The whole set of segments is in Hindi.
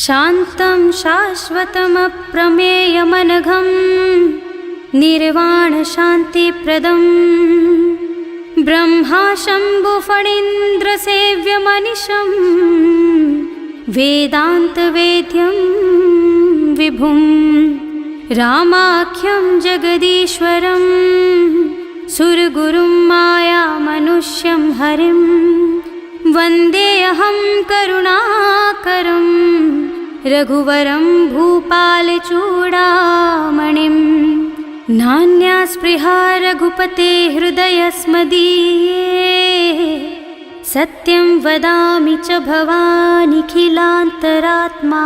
शान्तं शाश्वतमप्रमेयमनघं निर्वाणशान्तिप्रदं ब्रह्मा शम्भुफणीन्द्रसेव्यमनिशं वेदान्तवेद्यं विभुं रामाख्यं जगदीश्वरं सुरगुरुं मायामनुष्यं हरिं वन्देऽहं करुणाकरं रघुवरं भूपालचूडामणिं नान्या स्पृहा रघुपते हृदयस्मदीये सत्यं वदामि च भवानिखिलान्तरात्मा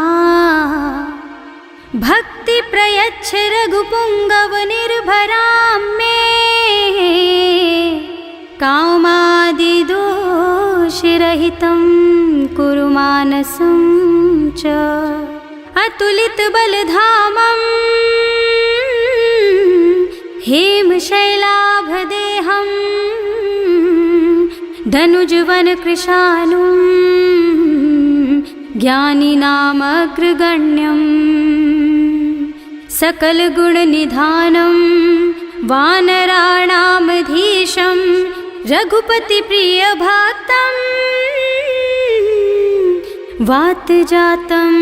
भक्ति प्रयच्छ रघुपुङ्गवनिर्भरां मे कामादिदोषरहितं कुरु मानसं च अतुलितबलधामं हेमशैलाभदेहं धनुजवनकृशानुं ज्ञानिनामग्रगण्यं सकलगुणनिधानं वानराणामधीशं रघुपतिप्रियभक्तं वातजातं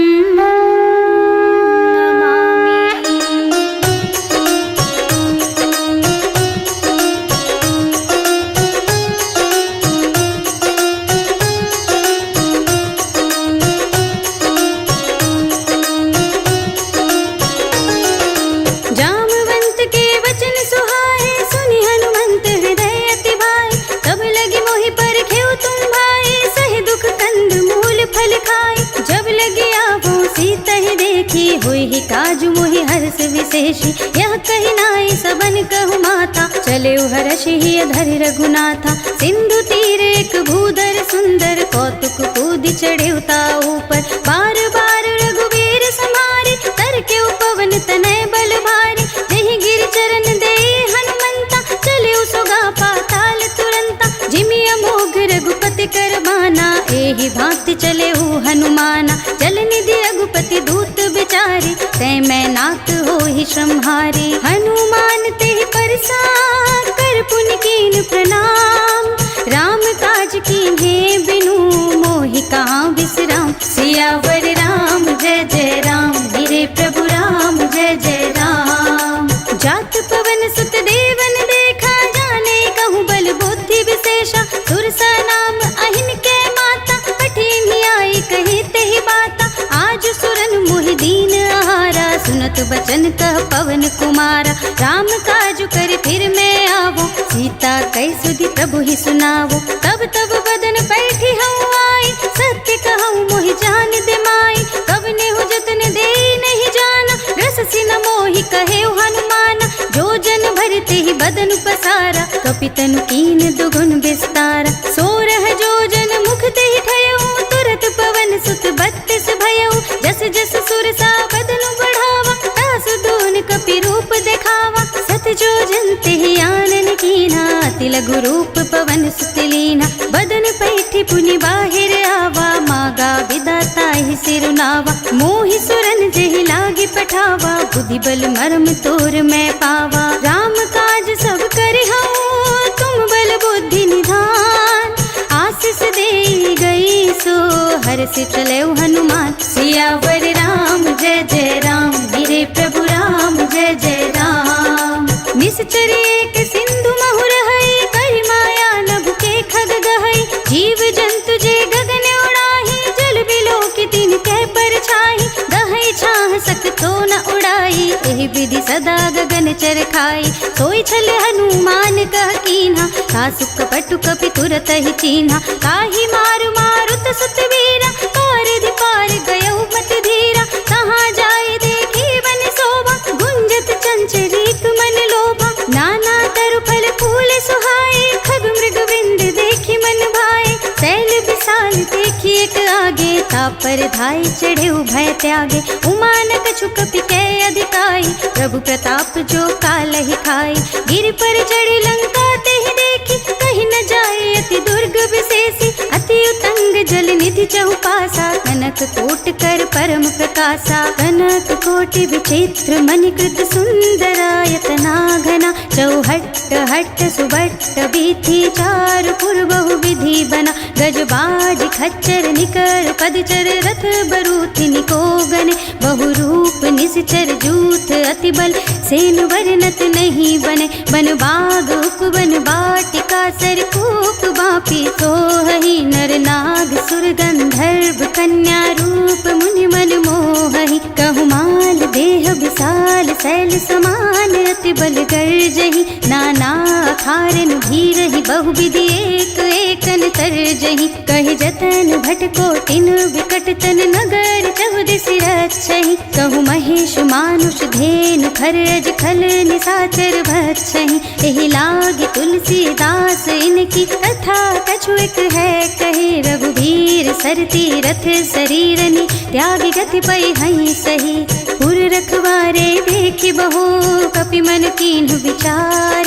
हुई काजू मोहि हर्ष विशेषी यह कही नाई सबन कहु माता चले हर्ष ही धरि रघुनाथा सिंधु तीरे एक भूधर सुंदर कौतुक कूदि चढ़े उता ऊपर बार बार रघुवीर संहारे तर के उपवन तनय बल भारी जहि गिर चरण दे हनुमंता चले सुगा पाताल तुरंता जिमि अमोघ रघुपति कर बाना एहि भांति चले हनुमाना जल निधि रघुपति दूत बिचारी तै मैं नाथ हो ही श्रमहारी हनुमान ते परसा कर पुनि कीन प्रणाम राम काज कीन्हे बिनु मोहि कहाँ विश्राम सियावर राम जय जय राम मेरे प्रभु राम जय जय राम जात पवन सुत देवन देखा जाने कहूँ बल बुद्धि विशेषा सुरसा नाम अहिन के माता कठिन आई कही ते ही बाता आज सुरन मोहि दीन आहारा सुनत बचन कह पवन कुमारा राम काज कर फिर मैं आवो सीता कई सुधि प्रभु ही सुनावो तब तब बदन बैठी हूँ आई सत्य कहूँ मोहि जान दे माई कवने हो जतन दे नहीं जाना रस सिन मोहि कहे हनुमान जो जन भरते ही बदन पसारा कपितनु कीन दुगुन विस्तारा सोरह जो जन मुख ते ही ठयऊ तुरत पवन सुत 32 भयऊ जस जस सुरसा बदनु बढ़ावा तास दून कपि रूप दिखावा सत जो जनते ही आनन कीना तिलगु रूप पवन सुत लीना बदन पैठी पुनि बाहिर आवा मागा विदाता ही सिरुनावा मोहि सुरन जेहि लागी पठावा बुद्धि बल मरम तोर मैं पावा राम काज सब करिहूँ तुम बल बुद्धि निधान आशीष दे गई सो हर्ष चले हनुमान सियावर राम जय जय राम मेरे प्रभु राम जय जय राम निश्चर एक सिंधु महुर है करि माया नभ के खग गहई जीव जंतु जे गगन उड़ाही जल बिलो की तीन कै पर छाई गहई छाह सकतो न उड़ाई एहि विधि सदा गगन चर खाई सोई छल हनुमान कह कीन्हा कासु कपटु कपि तुरत ही चीन्हा काहि मारु मारुत सुत वीरा पार पार गयो मत धीरा कहाँ जाए देखी बन शोभा गुंजत चंचरीक मन लोभा नाना तरु फल फूल सुहाए खग मृग बिंद देखी मन भाए शैल विशाल देखी एक आगे था पर धाई चढ़े भय त्यागे, उमा न कछु कपि कै अधिकाई, प्रभु प्रताप जो कालहि खाई। गिर पर चढ़ी लंका तेहि देखी, कहीं न जाए अति दुर्ग विशेषी, अति उतंग जल निधि चहुपासा, कनक कोट कर परम प्रकाशा। कनक कोटि विचित्र मणिकृत सुंदरायतना घना, चौहट्ट हट्ट सुबट्ट बीथी चार पुर बहु विधि बना। गजबाज खच्चर निकर पदचर रथ बरूथ निको गने, बहु रूप निश्चर जूथ अति बल सेन वर्णत नहीं बने। बन बाग उपवन बाटिका सरकूप बापी सोहहि, नर नाग सुर गंधर्व कन्या रूप मुनि मन मोहहि। कहुमाल देह विशाल शैल समान अति बल गर्जहि, नाना खारन भीरहि बहुविधि एक एकन तरजहि। कहि जतन भट कोटिन विकट तन नगर चहुदिस रक्षहि, कहु महेश मानुष धेनु खरज खल निशाचर भक्षहि। एहि लागी तुलसीदास इनकी कथा कछु एक है कहे, रघुवीर सरती रथ शरीरनि त्यागी गति पै हई सही। पुर रखवारे देखि बहु कपि मन कीन्ह विचार,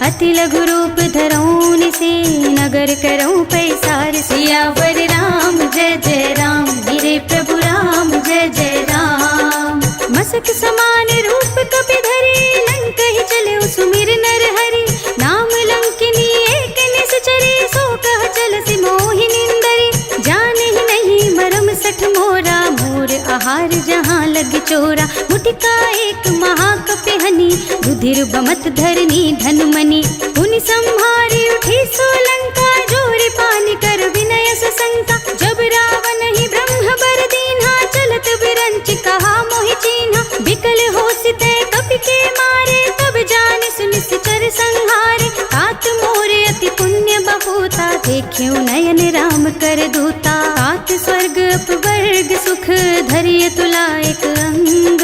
अति लघु रूप धरौनि से नगर करौं पैसार। सियावर राम जय जय राम, गिरे प्रभु राम जय जय राम। मसक समान रूप कपि धरे, लंकहि चले सुमिर नर हरि। नाम लंकिनी एक निश्चरे, सो कह चलसि मोहि निंदरे। जानहि नहीं मरम सठ मोरा, मोर आहार जहाँ लग चोरा। मुटिका एक महाकपि हनि, रुधिर बमत धरनी धन मनि। पुनि संहारी उठी सोलंका, जोरि पानी कर विनय सशंका। जब रावण ही ब्रह्म बर दीन्हा, चलत बिरंच कहा मोहि चीन्हा। बिकल होसिते कपि के मारे, तब जानि सुनिश्चर संहारे। तात मोरे अति पुण्य बहुता, देख्यो नयन राम कर दूता। तात स्वर्ग अपवर्ग सुख, धरिय तुला एक अंग।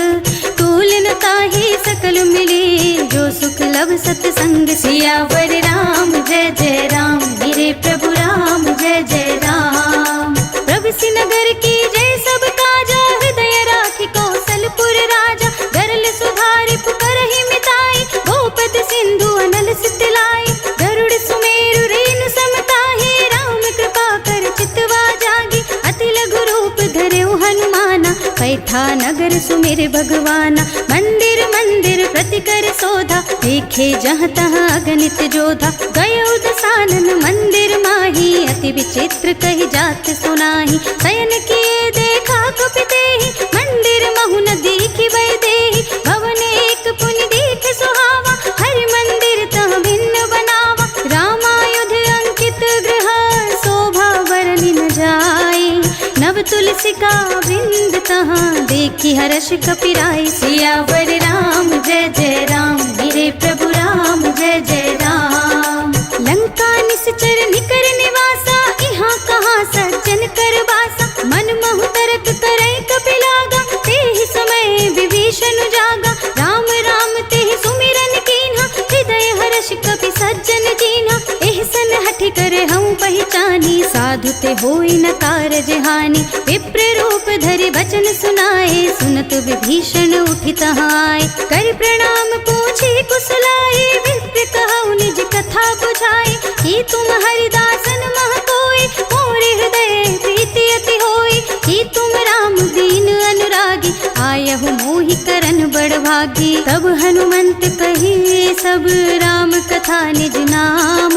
तूल न ताहि सकल मिले, जो सुख लब सतसंग। सियावर राम जय जय राम, गिरे प्रभु राम जय जय राम। प्रभु सि नगर की जय सब काजा, हृदय राखि कौशलपुर राजा। गरल सुधारि पुकारहि मिताई, गोपद सिंधु अनल सितलाई। गरुड़ सुमेरु रेणु समताहि, राम कृपा कर चितवा जागी। अति लघु रूप धरेउ हनुमाना, पैठा नगर सुमिर भगवाना। मंदिर मंदिर प्रति कर शोधा, देखे जहाँ तहाँ अगणित जोधा। गयो दसानन मंदिर माही, अति विचित्र कहि जात सुनाही। शयन किए देखा कपि तेहि, मंदिर महु न दीखि वै देहि। भवन एक पुनि दीख सुहावा, हरि मंदिर तह भिन्न बनावा। रामायुध अंकित गृह, शोभा बरनि न जाए। नव तुलसिका वृंद तहाँ, देखि हर्ष कपिराई। सियावर राम जय जय राम, गिरे प्रभु राम जय जय राम। लंका निश्चर निकर निवासा, इहाँ कहाँ सज्जन कर बासा। मन महु तरक करे कपि लागा, तेहि समय विभीषण जागा। राम राम तेहि सुमिरन कीन्हा, हृदय हर्ष कपि सज्जन कीन्हा। एहि सन हठि कर हम पहचानी, साधु ते होई न कारज हानि। विप्र रूप धरि वचन सुनाए, सुनत विभीषण उठि तहाँ आए। कर प्रणाम पूछे कुशलाए, विप्र कहु निज कथा बुझाए। कि तुम हरिदासन मह कोय, मोरे हृदय प्रीति अति होय। कि तुम राम दीन अनुरागी, आयहु मोहि करन बड़ भागी। तब हनुमंत कही सब राम कथा निज नाम,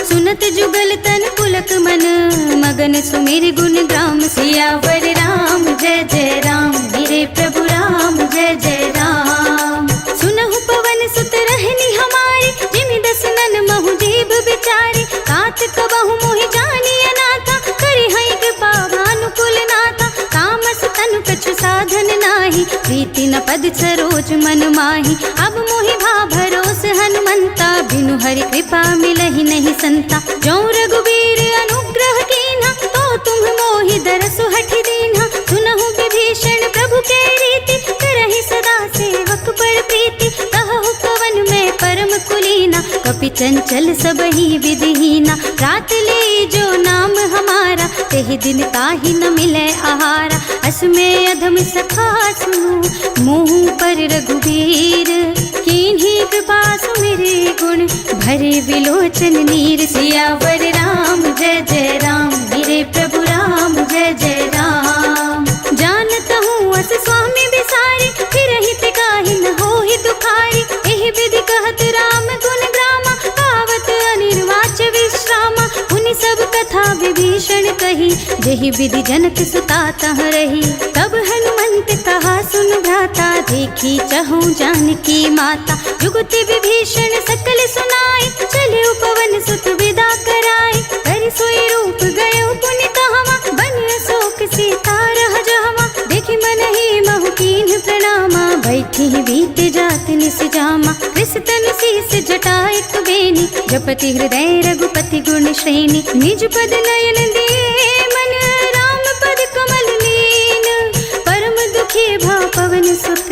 सुनत जुगल तन पुलक मन, मगन सुमिर गुण ग्राम। सियावर राम जय जय राम, गिरे प्रभु राम जय जय राम। सुनहु पवन सुत रहनी हमारी, जिमि दसनन महु जीव बिचारी। तात कबहु मोहि जानी अनाथा, करि हई कृपा भानुकुल नाथा। तामस तनु कछु साधन नाही, प्रीति न पद सरोज मन माही। अब मोहि भा भरोस हनुमंता, बिनु हरि कृपा मिलहि नहीं संता। जो रघुवीर अनुग्रह कीन्हा, तो तुम मोहि दरसु हठि दीन्हा। सुनहु विभीषण प्रभु के रीति, करहि सदा सेवक पर प्रीति। कहु पवन में परम कुलीना, कपि चंचल सबहि विधिहीना। रात ले जो नाम हमारा, तेहि वही दिन ताहि न मिले आहारा। अस में अधम सखा सुनो मुँह पर रघुबीर, कीन्ही कृपा सुमिरे गुण भरे विलोचन नीर। सियावर राम जय जय राम, मेरे प्रभु राम जय जय राम। जानत हूँ अस स्वामी बिसारी, फिर हित काहि न होहि दुखारी। एहि विधि कहत राम गुण ग्रामा, पावत अनिर्वाच विश्रामा। उनि सब कथा विभीषण कही, जेहि विधि जनक सुता तह रही। तब हनुमंत कहा सुन भ्राता, देखी चहु जानकी माता। जुगति विभीषण सकल सुनाई, चले उपवन सुत विदा कराई। कर सोई रूप गयो पुनि तहवा, बन अशोक सीता रह जहवा। देखि मनहि महु कीन्ह प्रणामा, बैठी बीत जात निस जामा। कृष्ण शीस जटा एक बेनी, जपति हृदय रघुपति गुण श्रेणी। निज पद नयन दिए मन, राम पद कमल लीन। परम दुखी भा पवन सुत,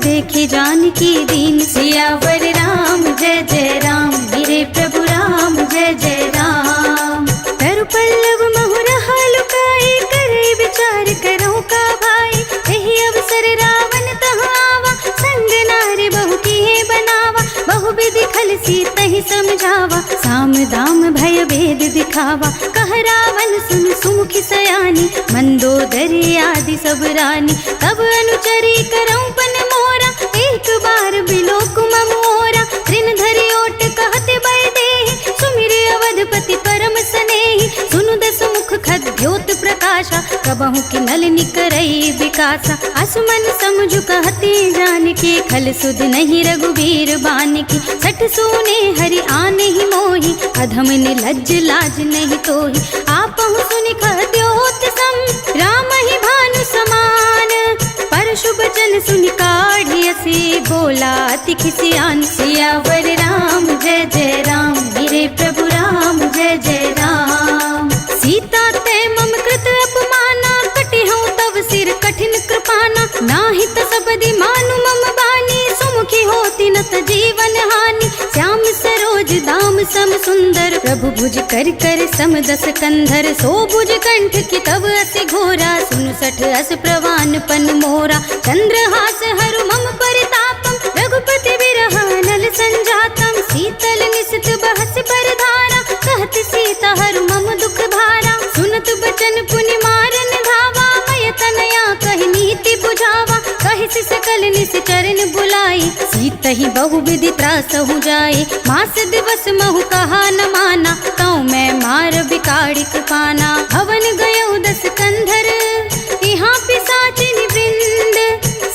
देखे जानकी दीन। सियावर राम जय जय राम, मेरे प्रभु राम जय जय राम। तरु पल्लव महु रहा लुकाई, करे विचार करो का भाई। एहि अवसर रावण तह आवा, संग नारी बहु किए बनावा। बहु विधि खल सीतहि समझावा, साम दाम भय भेद दिखावा। कह रावण सुन सुमुखी सयानी, मंदोदरी आदि सब रानी। तब अनुचरी करऊं पन मोरा, एक बार बिलोक मम ओरा। तृण धरि ओट कहत वैदेही, सुमिरे अवधपति परम सनेही। सुनु दस मुख खद्योत प्रकाशा, कबहु कि नल निकरई विकासा। असमन समझु कहते जानकी, खल सुध नहीं रघुबीर बानकी। सठ सोने हरि आने ही मोही, अधम निलज्ज लाज नहीं तोही। आपहु सुनि खद्योत सम, राम ही भानु समान। परशु बचन सुनि काढ़ियसी, बोला अति खिसियान। सियावर राम जय जय राम, मेरे प्रभु राम जय जय राम। सीता ते मम कृत अपमाना, कटे हूँ तव सिर कठिन कृपाना। नाहित सबदि मानु मम बानी, सुमुखी होती न त जीवन हानि। श्याम सरोज दाम सम सुंदर, प्रभु भुज कर कर सम दस कंधर। सो भुज कंठ की तब असि घोरा, सुनु सठ अस प्रवान पन मोरा। चंद्रहास हरु मम परितापम, रघुपति बिरह नल संजातम। शीतल निसित बहस पर धारा, कहत सीता हरु मम दुख भारा। सुनत बचन पुनि मारन धावा, मय तनया कहि नीति बुझावा। कहि सकल निस चरण बुलाई, सीतहि बहु विधि त्रासहु जाए। मास दिवस महु कहा न माना, तौ मैं मार बिकाड़ी कृपाना। हवन गयो दस कंधर, यहाँ पिशाचिनी वृंद।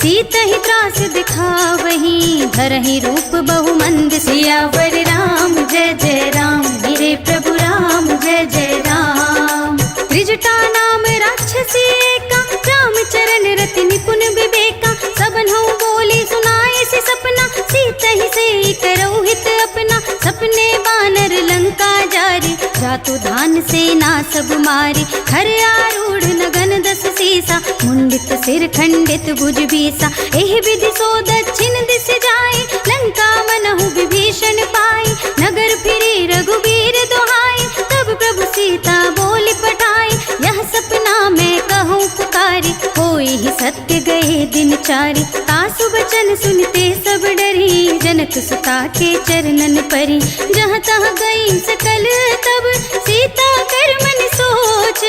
सीतहि त्रास दिखावही, धरहि रूप बहु मंद। सियावर राम जय जय राम, मेरे प्रभु राम जय जय राम। त्रिजटा नाम राक्षसी एका, राम चरण रति निपुण विवेका। सबन हूँ बोली सुनाए से सपना, सीतहि से करो हित अपना। सपने बानर लंका जारी, जातु धान सेना सब मारी। खर आरूढ़ नगन दस सीसा, मुंडित सिर खंडित भुज बीसा। एहि विधि सो दक्षिण दिस जाए, लंका मनहु विभीषण पाई। नगर फिरी रघुबीर दुहाई, तब प्रभु सीता बोली पठाई। यह सपना मैं कहूँ पुकारी, होई ही सत्य गए दिन चारि। तासु बचन सुनते सब डरी, जनक सुता के चरणन परी। जहाँ तहाँ गई सकल तब, सीता कर मन सोच।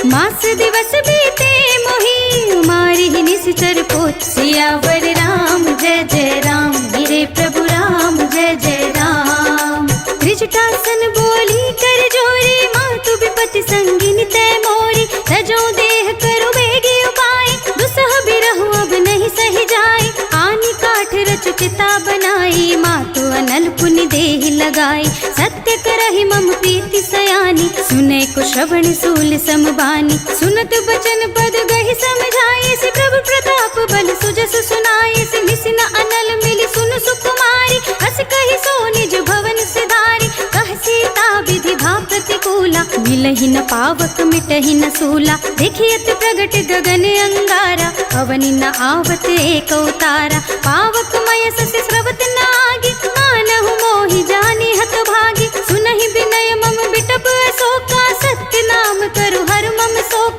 मास दिवस बीते मोही, मारी ही निश्चर पोत। सियावर राम जय जय राम, मेरे प्रभु राम जय जय राम। त्रिजटासन बोली कर जोरी, मातु विपति संगिनी तय मोरी। सजो देह करो बेगी उपाय, दुसह बिरहु अब नहीं सही जाए। आनी काठ रचु चिता बनाई, मातु अनल पुनि देहि लगाई। सत्य करहि मम प्रीति सयानी, सुने को श्रवण सूल समबानी। सुनत बचन पद गहि समझाए, से प्रभु प्रताप बल सुजस सुनाए। से निसिन अनल मिली सुन सुकुमारी, हस कहि सो निज भवन सिधारी। कह सीता विधि भा प्रतिकूला, मिलहि न पावक मिटहि न सूला। देखियत प्रगट गगन अंगारा, अवनि न आवत एक अवतारा। पावक मय सस स्रवत न आगे, मानहु मोहि जानि हत भागी। सुनहि विनय मम बिटप अशोका, सत्य नाम करु हर मम शोक।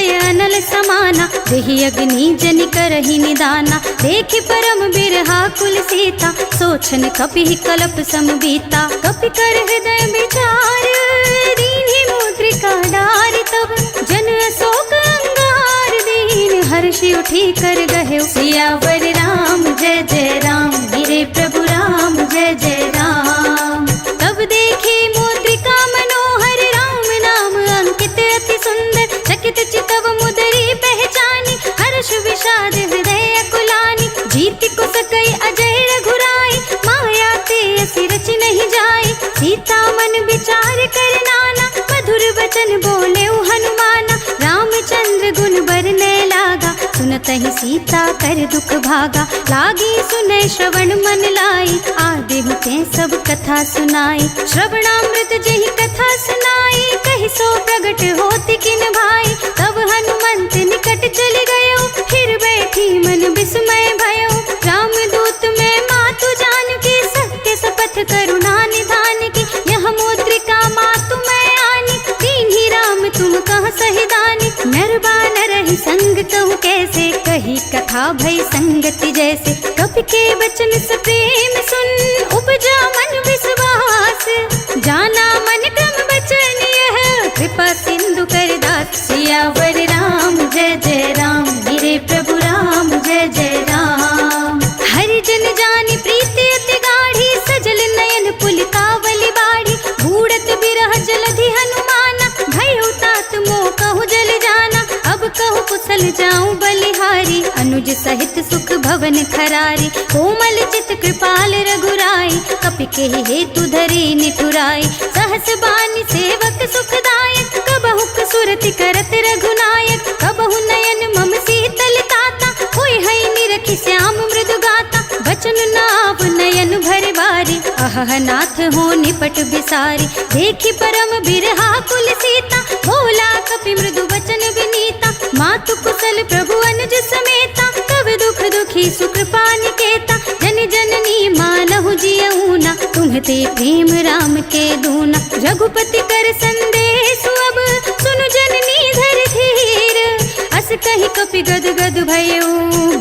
हृदय अनल समाना, देहि अग्नि जनि करहि निदाना। देखि परम बिरहा कुल सीता, सोचन कपि कलप समबीता। कपि कर हृदय विचार, दीन्हि मुद्रिका डारि। तब जन अशोक अंगार, दीन हर्षि उठी कर गहे सियावर राम जय जय राम। मेरे प्रभु राम जय जय राम। तब देखे मुद्रिका मनोहर, राम नाम अंकित अति सुंदर। चकित चितव मुदरी पहचानी, हर्ष विषाद हृदय कुलानी। जीति को सकई अजय रघुराई, माया ते असि रचि नहीं जाई। सीता मन विचार कर नाना, मधुर वचन बोले हनुमाना। रामचंद्र गुण बरने लागा, सुनतहि सीता कर दुख भागा। लागी सुने श्रवण मन लाई, आदि ते सब कथा सुनाई। श्रवणामृत जहि कथा सुनाई, कहि सो प्रगट होति किन भाई। तब हनुमंत निकट चले गयो, फिर बैठी मन विस्मय भयो। रामदूत में मातु जानकी, सत्य शपथ करुणा निधान की। यह मुद्रिका मातु मैं आनी, दीन्हि राम तुम कह सही दानी। नर बानर ही संग कहूँ कैसे, कही कथा भई संगति जैसे। कपि के वचन से प्रेम सुन, उपजा मन विश्वास। जाना मन क्रम वचन यह, कृपा सिंधु कर दास। सियावर राम जय जय राम, मेरे प्रभु राम जय जय राम। हरि जन जानि प्रीति अति गाढ़ी, सजल नयन पुलकावली बाढ़ी। बूढ़त बिरह जलधि हनुमाना, भयउ तात मोह कहु जल जाना। अब कहु कुशल जाऊं बलिहारी, अनुज सहित सुख भवन खरारी। कोमल चित कृपाल रघुराई, कपि के हेतु धरी निठुराई। सहस बानी सेवक सुखदायक, कबहु सुरति करत रघुनायक। कबहु नयन मम शीतल ताता, होय है निरखि श्याम मृदु गाता। बचन नाव नयन भर बारी, अहह नाथ हो निपट बिसारी। देखि परम बिरहा कुल सीता, बोला कपि मृदु वचन विनीता। मातु कुशल प्रभु अनुज समेता, तब दुख दुखी सुकृपा निकेता। जन जननी मानहु जियऊना, तुम्हते प्रेम राम के दूना। रघुपति कर संदेश अब, सुनु जननी धर धीर। अस कहि कपि गद गद भयो,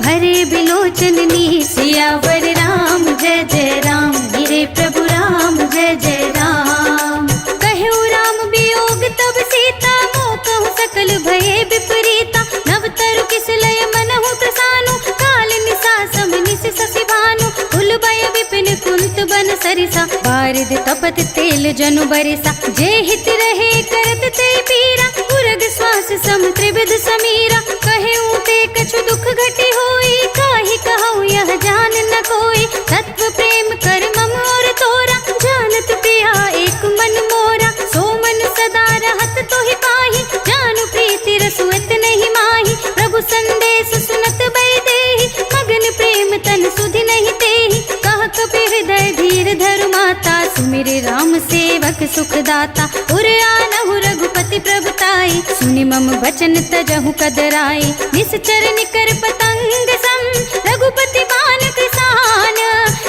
भरे बिलोचन नीर। सियावर राम जय जय राम, मेरे प्रभु राम जय जय राम। कहु राम वियोग तब सीता, मोह कहु सकल भये विपरीता। नव तरु किस लय मनहु प्रसानु, काल निसा सम निस शशि भानु। कुल भय विपिन कुंत बन सरिसा, बारिद तपत तेल जनु बरिसा। जे हित रहे करत ते पीरा, उरग श्वास सम त्रिविध समीरा। कहूँ ते कछु दुख घटी होई, काहि कहूँ यह जान न कोई। तत्व प्रेम कर मम और तोरा, जानत प्रिया एक मन मोरा। सो मन सदा रहत तोहि पाहि, जानु प्रीति रसुत नहीं माही। प्रभु संदेश सुनत बै देहि, मगन प्रेम तन सुधि नहीं तेहि। कह कपि हृदय धीर धरु माता, सुमिर राम सेवक सुखदाता। उर आनहु रघुपति प्रभुताई, सुनि मम वचन तजहु कदराई। निश्चर निकर पतंग सम, रघुपति बान कृसान।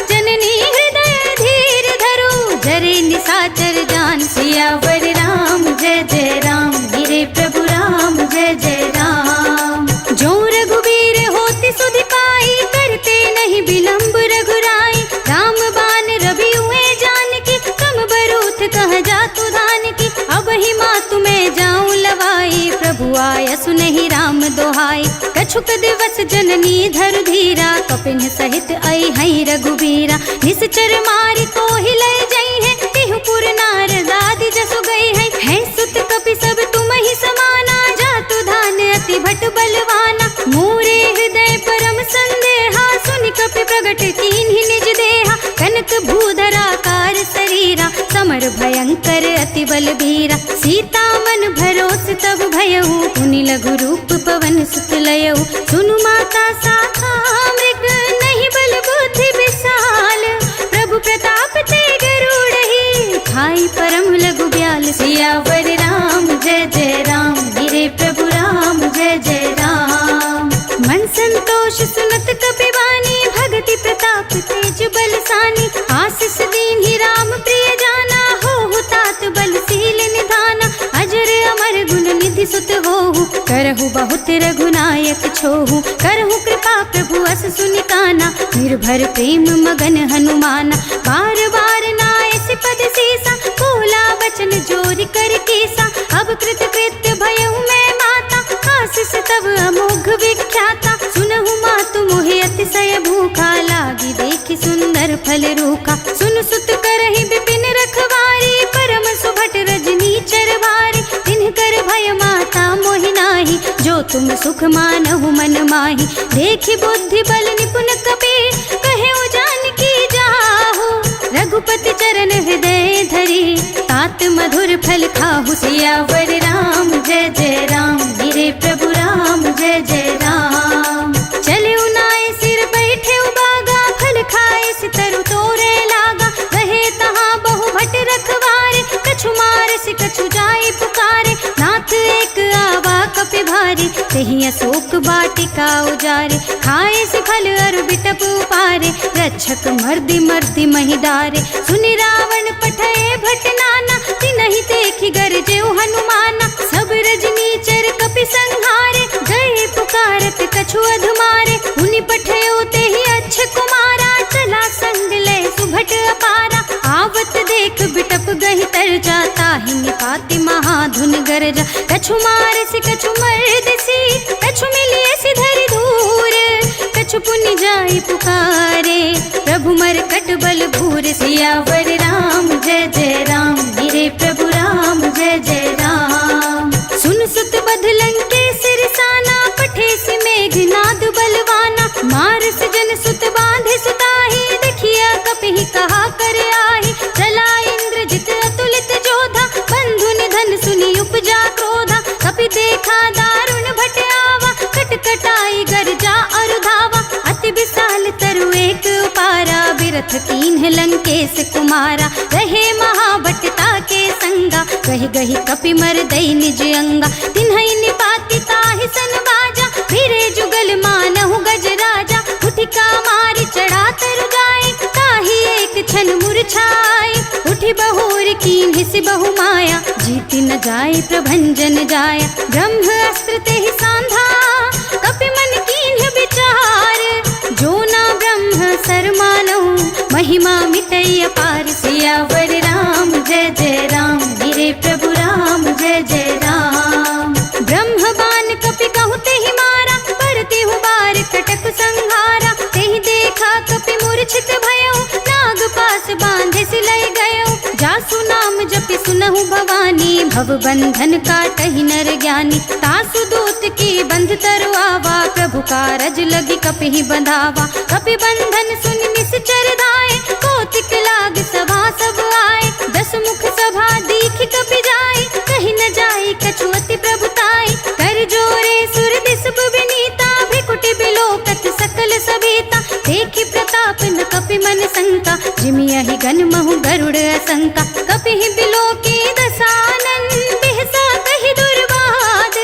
जननी हृदय धीर धरु, जरे निशाचर जान। सियावर राम जय जय राम, मेरे प्रभु राम जय जय राम। जो रघुवीर होति सुधि पाई, करते नहीं विलंब रघुराई। राम बान रवि हुए जानकी, कम बरूथ कह जातु धान की। अब ही मातु में जाऊं लवाई, प्रभु आय सुनहि राम दोहाई। कछुक दिवस जननी धरु धीरा, कपिन सहित आई हई रघुबीरा। निश्चर मारी को हिलय जई है, तिहु पुर नारद आदि जसु गई है। सुत कपि सब तुम ही समाना, जातु धान अति भट बलवाना। मोरे हृदय परम संदेहा, सुनि कपि प्रगट कीन्हि निज देहा। कनक भूधरा कार शरीरा, समर भयंकर अति बलबीरा। सीता मन भरोस तब भयउ, पुनि लघु रूप पवन सुत लयउ। सुनु माता साखा मृग, नहीं बल बुद्धि विशाल। प्रभु प्रताप ते गरुड़हि, खाई परम लघु ब्याल। सियावर राम जय जय राम, मेरे प्रभु राम जय जय राम। मन संतोष सुनत कपि वाणी, भगति प्रताप तेज बलसानी। आशीष दीन्हि राम प्रिय जाना, हो तात बलशील निधाना। अजर अमर गुण निधि सुत होहु, करहु बहुत रघुनायक छोहु। करहु कृपा प्रभु अस सुनि काना, निर्भर प्रेम मगन हनुमाना। बार बार नायस पद सीसा, बोला बचन जोरि कर केसा। अब कृत कृत्य भयउ मैं माता, आशीष तब अमोघ विख्याता। सुनहु मातु मोहि अतिशय भूखा, लागी देखि सुंदर फल रूखा। सुन सुत करहि विपिन रखवारी, परम सुभट रजनी चर भारी। तिन्ह कर भय माता मोहि नाही, जो तुम सुख मानहु मन माही। देखि बुद्धि बल निपुण कपि, कहे जानकी जाहु। रघुपति चरण हृदय धरी, तात मधुर फल खाहु। सियावर राम जय जय राम, मेरे प्रभु राम जय जय राम। चले उनाए सिर बैठे उबागा, फल खाए सितरु तोरे लागा। रहे तहाँ बहु भट रखवारे, कछु मार से कछु जाए पुकारे। नाथ एक आवा कपि भारी, तेहि अशोक वाटिका उजारे। खाए से फल अरु बिटप उपारे, रक्षक मर्दि मर्दि महिदारे। सुनि रावण पठय भट नाना, तिनहि देखि गरजेउ हनुमाना। सब रजनीचर कपि संहारे, गए पुकारत कछु अधमारे। उनि पठयो तेहि अच्छ कुमारा, चला संग लय सुभट अपारा। आवत देख बिटप गहि तरजा, ताहि निपाति महाधुन गरजा। कछु मार से कछु मर्दसी, कछु मिलिए से धरि धूर। कछु पुनि जाई पुकारे, प्रभु मरकट बल भूर। सियावर राम जय जय राम, मेरे प्रभु राम जय जय राम। सुन सुत बध लंकेश रिसाना, पठे से मेघनाद बलवाना। मारस जन सुत बांधे सुताही, देखिया कपि कहा कर आही। चला इंद्रजित अतुलित जोधा, बंधु निधन सुनि उपजा क्रोधा। कपि देखा दारुण भट आवा, कटकटाई गरजा अरु धावा। अति विशाल तरु एक पारा, बिरथ कीन्ह लंकेश कुमारा। रहे महाभटता के संगा, गहि गहि कपि मर दई निज अंगा। तिन्हइ निपाति ताहि सन बाजा, फिरे जुगल मानहु गज राजा। उठिका मारि चढ़ा तरु जाए, ताहि एक छन मूर्छाए। उठि बहोर कीन्हि सि बहु माया, जीति न जाए प्रभंजन जाया। ब्रह्म अस्त्र तेहि सांधा, कपि मन कीन्ह विचार। जो ना ब्रह्म सर मानहु, महिमा मिटै अपार। सियावर राम जय जय राम, मेरे प्रभु राम जय जय राम। ब्रह्म बान कपि कहु तेहि मारा, परतिहु बार कटक संहारा। तेहि देखा कपि मूर्छित भयउ, नाग पास बांधे सिलय गयउ। जासु नाम जपि सुनहु भवानी, भव बंधन काटहि नर ज्ञानी। तासु दूत की बंध तरु आवा, प्रभु कारज लगी कपि बंधावा। कपि बंधन सुनि निश्चर धाये, कौतिक लाग सभा सब आए। दस मुख सभा दीखि कपि जाए, कहि न जाए कछु अति प्रभुताई। कर जोरे सुर दिसब विनीता, भ्रिकुटि बिलोकत सकल सभीता। देखि प्रताप न कपि मन शंका, जिमियहि गन महु गरुड़ असंका। कपिहि बिलोकी दसानन, बिहसा कहि दुर्वाद।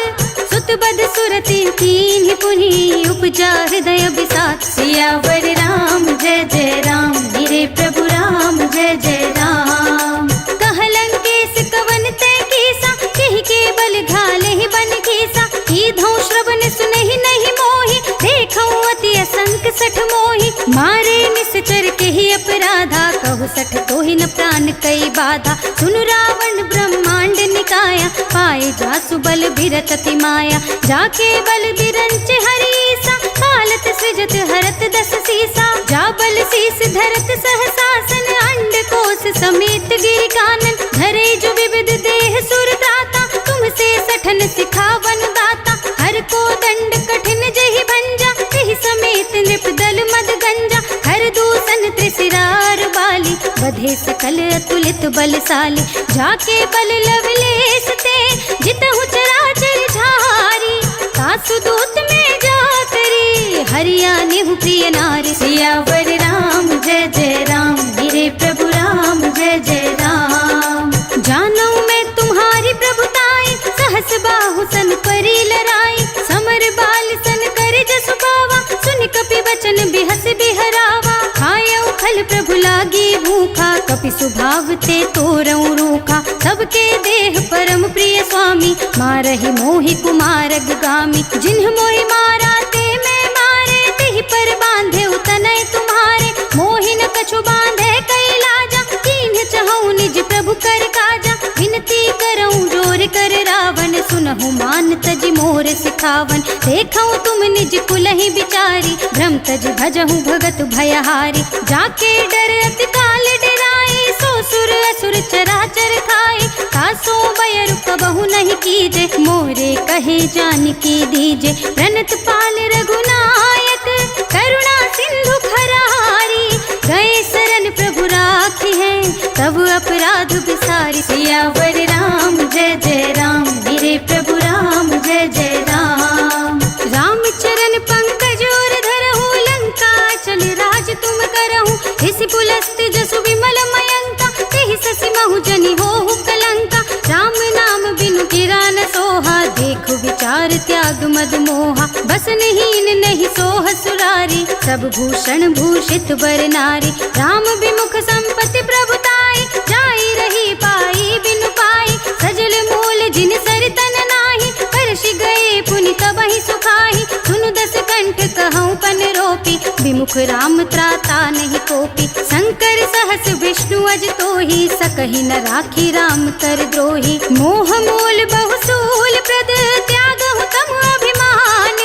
सुत बध सुरति कीन्हि पुनि, उपजा हृदय बिसात। सियावर राम जय जय राम, मेरे प्रभु राम जय जय राम। कह लंकेश कवन तै कीसा, केहि के बल घालेहि बन कीसा। कीधौ श्रवण सुनहि नहीं मोहि, देखौ अति असंक सठ मोहि। मारे निश्चर केहि अपराधा, कहु सठ तोहि न प्राण कई बाधा। सुनु रावण ब्रह्मांड निकाया, पाए जासु बल बिरत अति माया। जाके बल बिरंच हरीसा, पालत सृजत हरत दस सीसा। जा बल शीस धरत सहसासन, अंड कोश समेत गिरि कानन। धरे जो विविध देह सुर दाता, तुमसे सठन सिखावन दाता। हर को दंड कठिन जहि भंजा, तेहि समेत नृप दल मद गंजा। हर दूषण त्रिशिरार बाली, बधे सकल अतुलित बलशाली। जाके बल लवलेश ते, जितहु चराचर झारी। तासु दूत में जा करी, हरिया नेहु प्रिय नारी। सियावर राम जय जय राम, मेरे प्रभु राम जय जय राम। जानौ मैं तुम्हारी प्रभुताई, सहस बाहु सन परी लराई। समर बाल सन कर जसु पावा, सुनि कपि बचन बिहस बिहरावा। खायौ फल प्रभु लागी भूखा, कपि स्वभाव ते तोरऊ रूखा। सबके देह परम प्रिय स्वामी, स्वामी, मारहि मोहि कुमारग गामी। जिन्ह मोहि मारा ते मैं मारे, तेहि पर बांधे तनय तुम्हारे। मोहि न कछु बांधे कई लाजा, कीन्ह चहु निज प्रभु कर काजा। विनती करऊं जोर कर रावण, सुनहु मान तज मोर सिखावन। देखऊं तुम निज कुलहि बिचारी, भ्रम तज भजहु भगत भयहारी। जाके डर अति काल डराई, सो सुर असुर चराचर खाए। तासो बयरु कबहु नहीं कीजे, मोरे कहे जानकी दीजे। प्रणत पाल रघुनायक, करुणा सिंधु खरारी। गए शरण प्रभु राखी है, तब अपराध बिसारी। सियावर राम जय जय राम, मेरे प्रभु राम जय जय राम। राम चरण पंकज और धरहु, लंका चल राज तुम करहु। इस पुलस्त जसु विमल मयंका, तेहि ससि महु जनि होहु कलंका। राम नाम बिनु गिरा न सोहा, देखु विचार त्याग मद मोहा। बसनहीन नहीं सोह सुरारी, सब भूषण भूषित बर नारी। राम विमुख संपत्ति प्रभुताई, जाई रही पाई बिनु पाई। सजल मूल जिन सर तन नाही, परषि गए पुनि तबहि सुखाही। सुनु दस कंठ कहऊं पन रोपी, विमुख राम त्राता नहीं कोपी। शंकर सहस विष्णु अज तोहि, सकहि न राखी राम कर द्रोही। मोह मूल बहुसूल प्रद, त्यागहु तम अभिमान।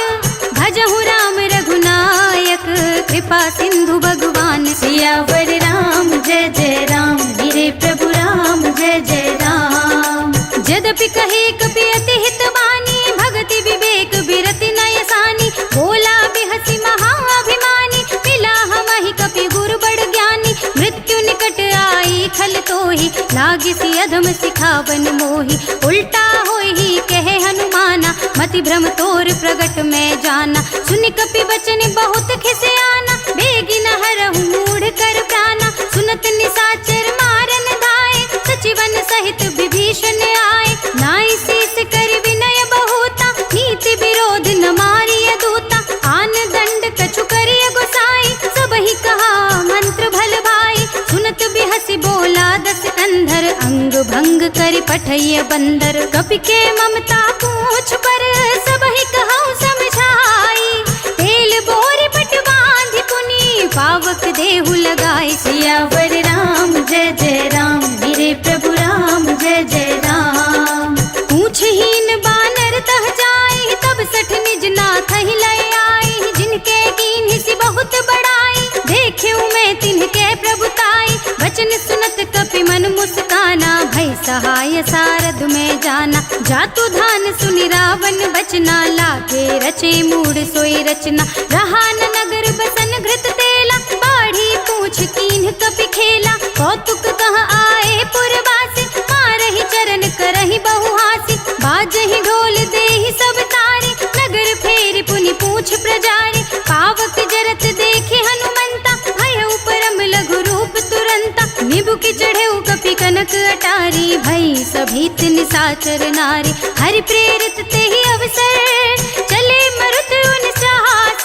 भजहु राम रघुनायक, कृपा सिंधु भगवान। सियावर राम जय जय राम, मेरे प्रभु राम जय जय राम। यद्यपि कहे कपि अति हित बानी, भगति विवेक बिरति नय सानी। बोला बिहसी महाअभिमानी, मिला हमहि कपि गुरु बड़ ज्ञानी। मृत्यु निकट आई खल तोहि, लागिसी अधम सिखावन मोहि। उल्टा होहि कहे हनुमाना, मति भ्रम तोर प्रगट में जाना। सुनि कपि बचन बहुत खिसियाना, बेगी न हरहु मूढ़ कर प्राणा। सुनत निसाचर मारन धाये, सचिवन सहित विभीषण आए। नाई शीस कर विनय बहुता, नीति विरोध न मारिय दूता। आन दंड कछु करिय गोसाई, सबहि कहा मंत्र भल भाई। सुनत बिहसी बोला दस कंधर, अंग भंग कर पठैय बंदर। कपि के ममता पूछ पर, सबहि कहऊं समझाई। तेल बोरी पट बांधि पुनि, पावक देहु लगाई। सियावर राम जय जय राम, मेरे प्रभु राम जय जय राम। पूछहीन बानर तह जाई, तब सठ निज नाथ ही लय आई। जिनके कीन्हि सि बहुत बड़ाई, देख्यूं मैं तिनके प्रभुताई। वचन सुनत कपि मन मुस्काना, भय सहाय सारद में जाना। जातु धान सुनि रावण बचना, लागे रचे मूढ़ सोई रचना। रहा न नगर बसन घृत तेला, बाढ़ी पूछ कीन्ह कपि खेला। कौतुक कह आए पुरवासी, मारहि चरण करहि बहुहासी। बाजहि ढोल देहि सब तारी, नगर फेरि पुनि पूछ प्रजारी। पावक जरत देखि हनुमंता, भयउ परम लघु रूप तुरंता। निबुकि चढ़ेउ कपि कनक अटारी, भई सभीत निसाचर नारी। हरि प्रेरित तेहि अवसर, चले मरुत उन साहस।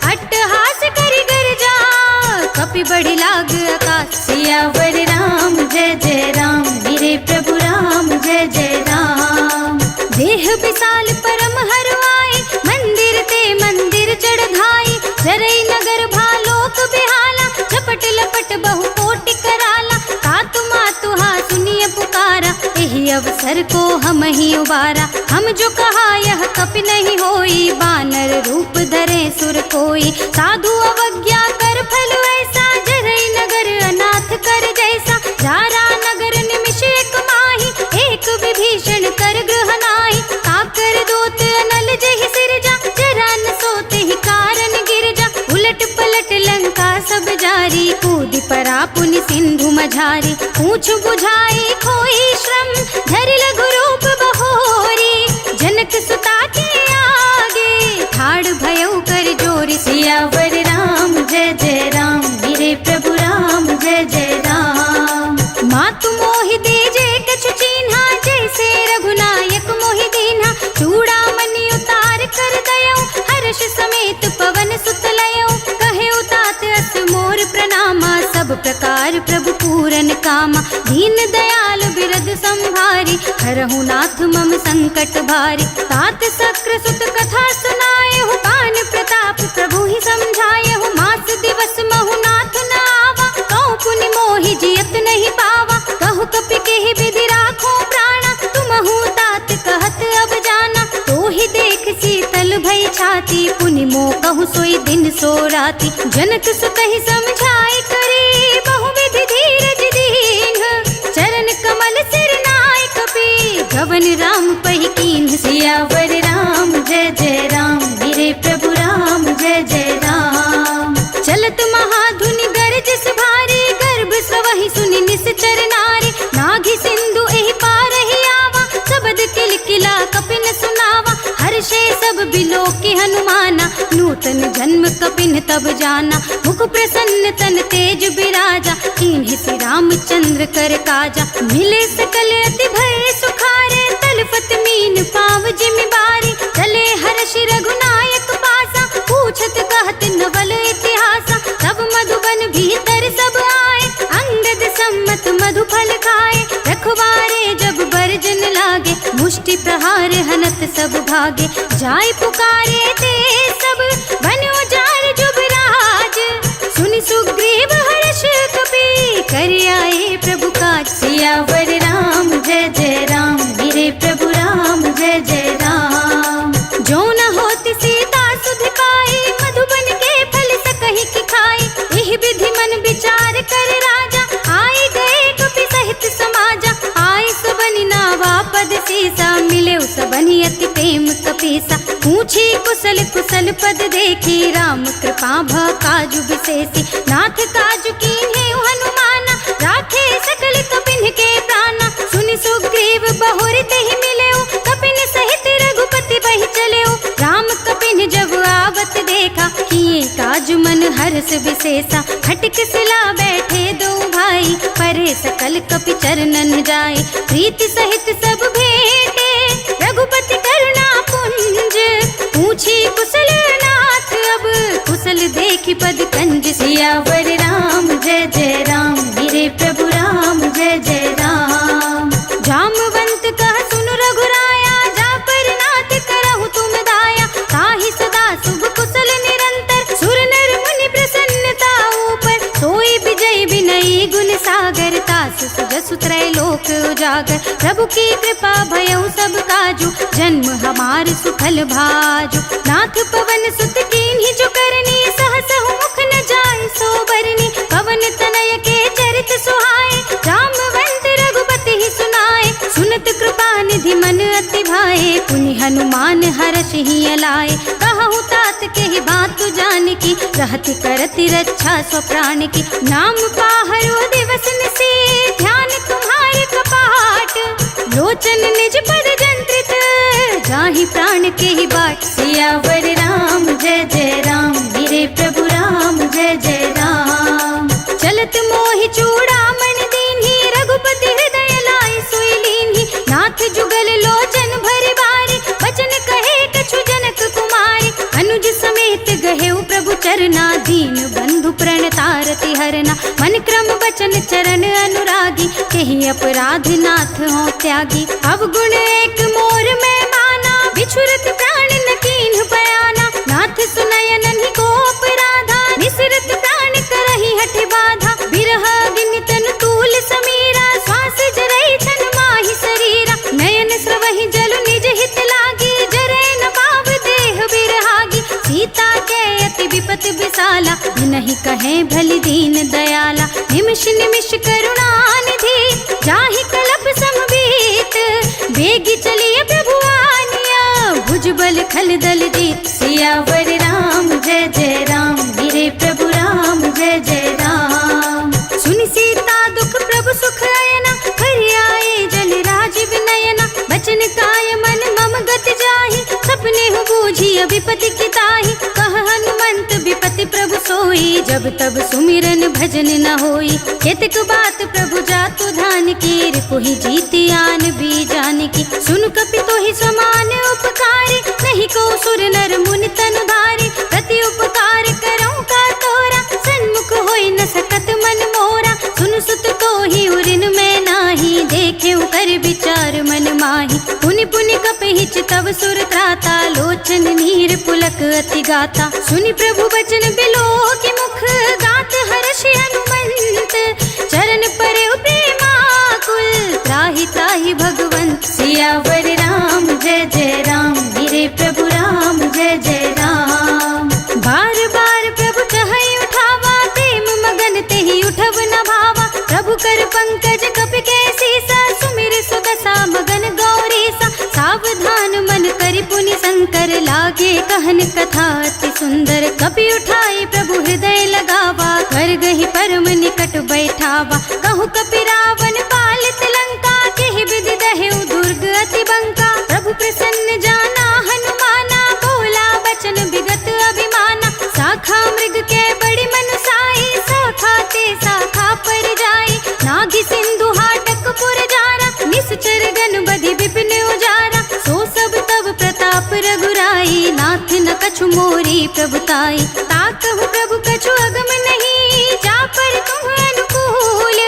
अट्टहास करि गर्जा, कपि बढ़ि लाग आकाश। सियावर राम जय जय राम, मेरे प्रभु राम जय जय राम। देह विशाल परम हरवाई, मंदिर ते मंदिर चढ़ धाई। जरई नगर भालोक बिहाला, झपट लपट बहु कोटि कराला। तातु मातु हा सुनिय पुकारा, एहि अवसर को हम ही उबारा। हम जो कहा यह कपि नहीं होई, बानर रूप धरे सुर कोई। साधु अवज्ञा कर फल ऐसा, जरई नगर अनाथ कर जैसा। जारा नगर निमिष एक माही, एक विभीषण कर गृह नाही। काकर दोत अनल जहि सिरजा, जरा न सोते ही कारण गिरजा। उलट पलट लंका सब जारी, कूदि परा पुनि सिंधु मझारी। पूछ बुझाई खोई श्रम, धरि लघु रूप बहोरी। जनक सुता के आगे, ठाड़ भयउ कर जोरी। सियावर राम जय जय राम, मेरे प्रभु राम जय जय राम। मातु मोहि दीजे कछु चीन्हा, जैसे रघुनायक मोहि दीन्हा। चूड़ामणि उतार कर दयऊ, हर्ष समेत पवन सुत लयऊ। कहे उतात अस मोर प्रणामा, सब प्रकार प्रभु पूरन कामा। दीन दयाल बिरद पद संभारी, हरहु नाथ मम संकट भारी। तात सक्र सुत कथा सुनाए हो, पान प्रताप प्रभु ही समझाए हो। मास दिवस महु नाथ न आवा, कहु पुनि मोहि जियत नहीं पावा। कहु कपि केहि विधि राखो प्राणा, तुमहु तात कहत अब जाना। तो ही देख शीतल भई छाती, पुनि मोह कहु सोई दिन सो राती। जनक सुतहि समझाई करी, बहु विधि धीरज दीन। चरण कमल सिर नाय कपि, गवन राम पहि कीन्ह। सियावर राम जय जय राम, मेरे प्रभु राम जय जय राम। चलत महाधुनि गरजस भारी, गर्भ सवहि सुनि निश्चर नारी। नाघि सिंधु एहि पारहि आवा, सबद किलकिला कपिन सुनावा। हर्षे सब बिलोके हनुमाना, नूतन जन्म कपिन तब जाना। मुख प्रसन्न तन तेज बिराजा, कीन्हि श्री रामचंद्र कर काजा। मिले सकल अति भय सुखारे, तलपत मीन पाव जिमि बारी। चले हर्ष रघुनायक पासा, पूछत कहत नवल इतिहासा। तब मधुबन भीतर सब आए, अंगद सम्मत मधु फल खाए। रखवारे जब बरजन लागे, मुष्टि प्रहार हनत सब भागे। जाय पुकारे ते सब, बन उजार जुबराज। सुनि सुग्रीव हर्ष कपि, कर आए प्रभु काज। सियावर राम जय जय राम, मेरे प्रभु राम जय जय राम। जो न होति सीता सुध पाई, मधुबन के फल सकहि की खाई। एहि विधि मन विचार कर राजा, आए गए कपि सहित समाजा। आए सबनि नावा पद सीसा, मिले सबनि अति प्रेम कपीसा। पूछी कुशल कुशल पद देखी, राम कृपा भ काजु विशेषी। नाथ काजु कीन्हे हनुमाना, राखे सकल कपिन के प्राणा। सुनि सुग्रीव बहुरि तेहि मिलेउ, कपिन सहित रघुपति बहि चलेउ। राम कपिन जब आवत देखा, किए काजु मन हर्ष विशेषा। खटक सिला बैठे दो भाई, परे सकल कपि चरणन जाए। प्रीति सहित सब भेंटे, रघुपति करुणा पुंज। पूछी कुशल नाथ अब, कुशल देखि पद कंज। सियावर राम जय जय राम, मेरे प्रभु राम जय जय राम। जामवंत कह सुन रघुराया, जा पर नाथ करहु तुम दाया। ताहि सदा शुभ कुशल निरंतर, सुर नर मुनि प्रसन्नता ऊपर। सोई विजय विनयी गुण सागर, तासु सुजसु त्रैलोक उजागर। प्रभु की कृपा भयउ सब काजू, जन्म हमार सुफल भाजु। नाथ पवन सुत कीन्हि जो करनी, सहसहु मुख न जाय सो बरनी। पवन तनय के चरित सुहाए, जामवंत रघुपति ही सुनाए। सुनत कृपा निधि मन अति भाए, पुनि हनुमान हर्षहि अलाए। कहु तात केहि बात जान की, रहति करति रक्षा स्व प्राण की। नाम पाहरो दिवस निसी, ध्यान तुम्हारे कपाट। लोचन निज पद जंत्रित, जाहि प्राण के ही बाट। सियावर राम जय जय राम, मेरे प्रभु राम जय जय राम। चलत मोहि चूड़ामणि दीन्हि, रघुपति हृदय लाए सोई लीन्हि। नाथ जुगल लोचन भरि बारी, बचन कहे कछु जनक कुमारी। अनुज समेत गहेउ प्रभु चरना, दीन बंधु प्रणतारति हरना। मन क्रम बचन चरण अनुरागी, केहि अपराध नाथ हो त्यागी। अवगुण एक मोर में माना, बिछुरत प्राण न कीन्ह बयाना। नाथ सुनय नन्हि को अपराधा, निसरत प्राण करहि हठ बाधा। बिरह अग्नि तन तूल समीरा, श्वास जरई छन माहि शरीरा। नयन स्रवहि जल निज हित लागी, जरै न पाव देह बिरहागी। सीता के अति विपत विसाला, नहीं कहे भली दीन दयाला। निमिष निमिष करुणा निधि, जाहि कलप समबीत। बेगी चलिए प्रभु आनिया, भुजबल खल दल जीत। सियावर राम जय जय राम, मेरे प्रभु राम जय जय राम। सुनि सीता दुख प्रभु सुख अयना, हरि आए जल राज विनयना। बचन काय मन मम गति जाहि, सपने हो बूझी विपति की ताहि। कह हनुमंत विपति प्रभु सोई, जब तब सुमिरन भजन न होई। केतक बात प्रभु जातु धान की, रिपुहि जीति आन भी जान की। सुन कपि तोहि समान उपकारी, नहीं को सुर नर मुनि तनु धारी। प्रति उपकार करऊं का तोरा, सन्मुख होई न सकत मन मोरा। सुन सुत को ही उरिन में नाही, देखे कर पुलक अति गाता। सुनि प्रभु बचन बिलो की मुख गात हर्ष हनुमंत। चरण परे प्रेमाकुल त्राहि त्राहि भगवंत। सियावर राम जय जय राम, मेरे प्रभु राम जय जय राम। बार बार प्रभु चहई उठावा, प्रेम मगन तेहि उठब न भावा। प्रभु कर पंकज कपि कैसी सा, सुमिर सुदशा मगन गौरीसा। सावधान मन करि पुनि शंकर, लागे कहन कथा अति सुंदर। कपि उठाई प्रभु हृदय लगावा, कर गहि परम निकट बैठावा। कहु कपि रावण पालित लंका, केहि विधि दहेउ दुर्ग अति बंका। प्रभु प्रसन्न जाना हनुमाना, बोला बचन विगत अभिमाना। शाखा मृग के बड़ी मनुसाई, शाखा ते शाखा पर जाई। नागी सिंधु हाटक पुर जारा, निश्चर गण बधि विपिन उजारा। सो सब तब प्रताप रघुराई, नाथ न कछु मोरी प्रभुताई। ताकहु प्रभु कछु अगम नहीं, जा पर तुम अनुकूल।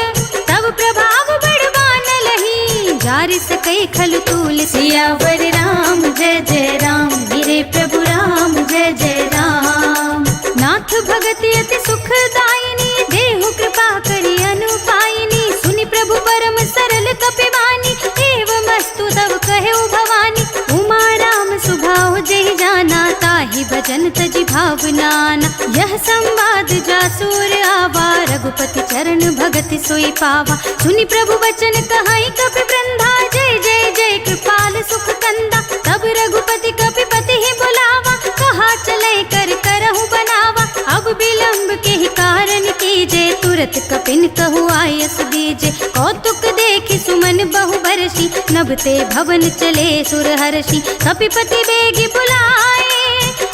तब प्रभाव बड़वान लही, जारि सकै खलु तूल। सियावर राम जय जय राम, मेरे प्रभु राम जय जय राम। नाथ भगति अति सुखदायिनी, देहु कृपा करि अनुपायिनी। सुनि प्रभु परम सरल कपिवानी, एवमस्तु तब कहेउ भवानी। उमा राम सुभाव जहि जाना, ताहि भजन तजि भावनाना। यह संवाद जासुर आवा, रघुपति चरण भगति सोई पावा। सुनि प्रभु वचन कहाई कपि वृंदा, जय जय जय कृपाल सुख कंदा। तब रघुपति कपिपति ही बुलावा, कहा चले कर करहु बनावा। अब विलंब के ही कारण कीजे, तुरत कपिन कहु आयस दीजे। कौतुक देखि सुमन बहु बरसी, नभते भवन चले सुरहर्षि। कपिपति बेगी बुलाए,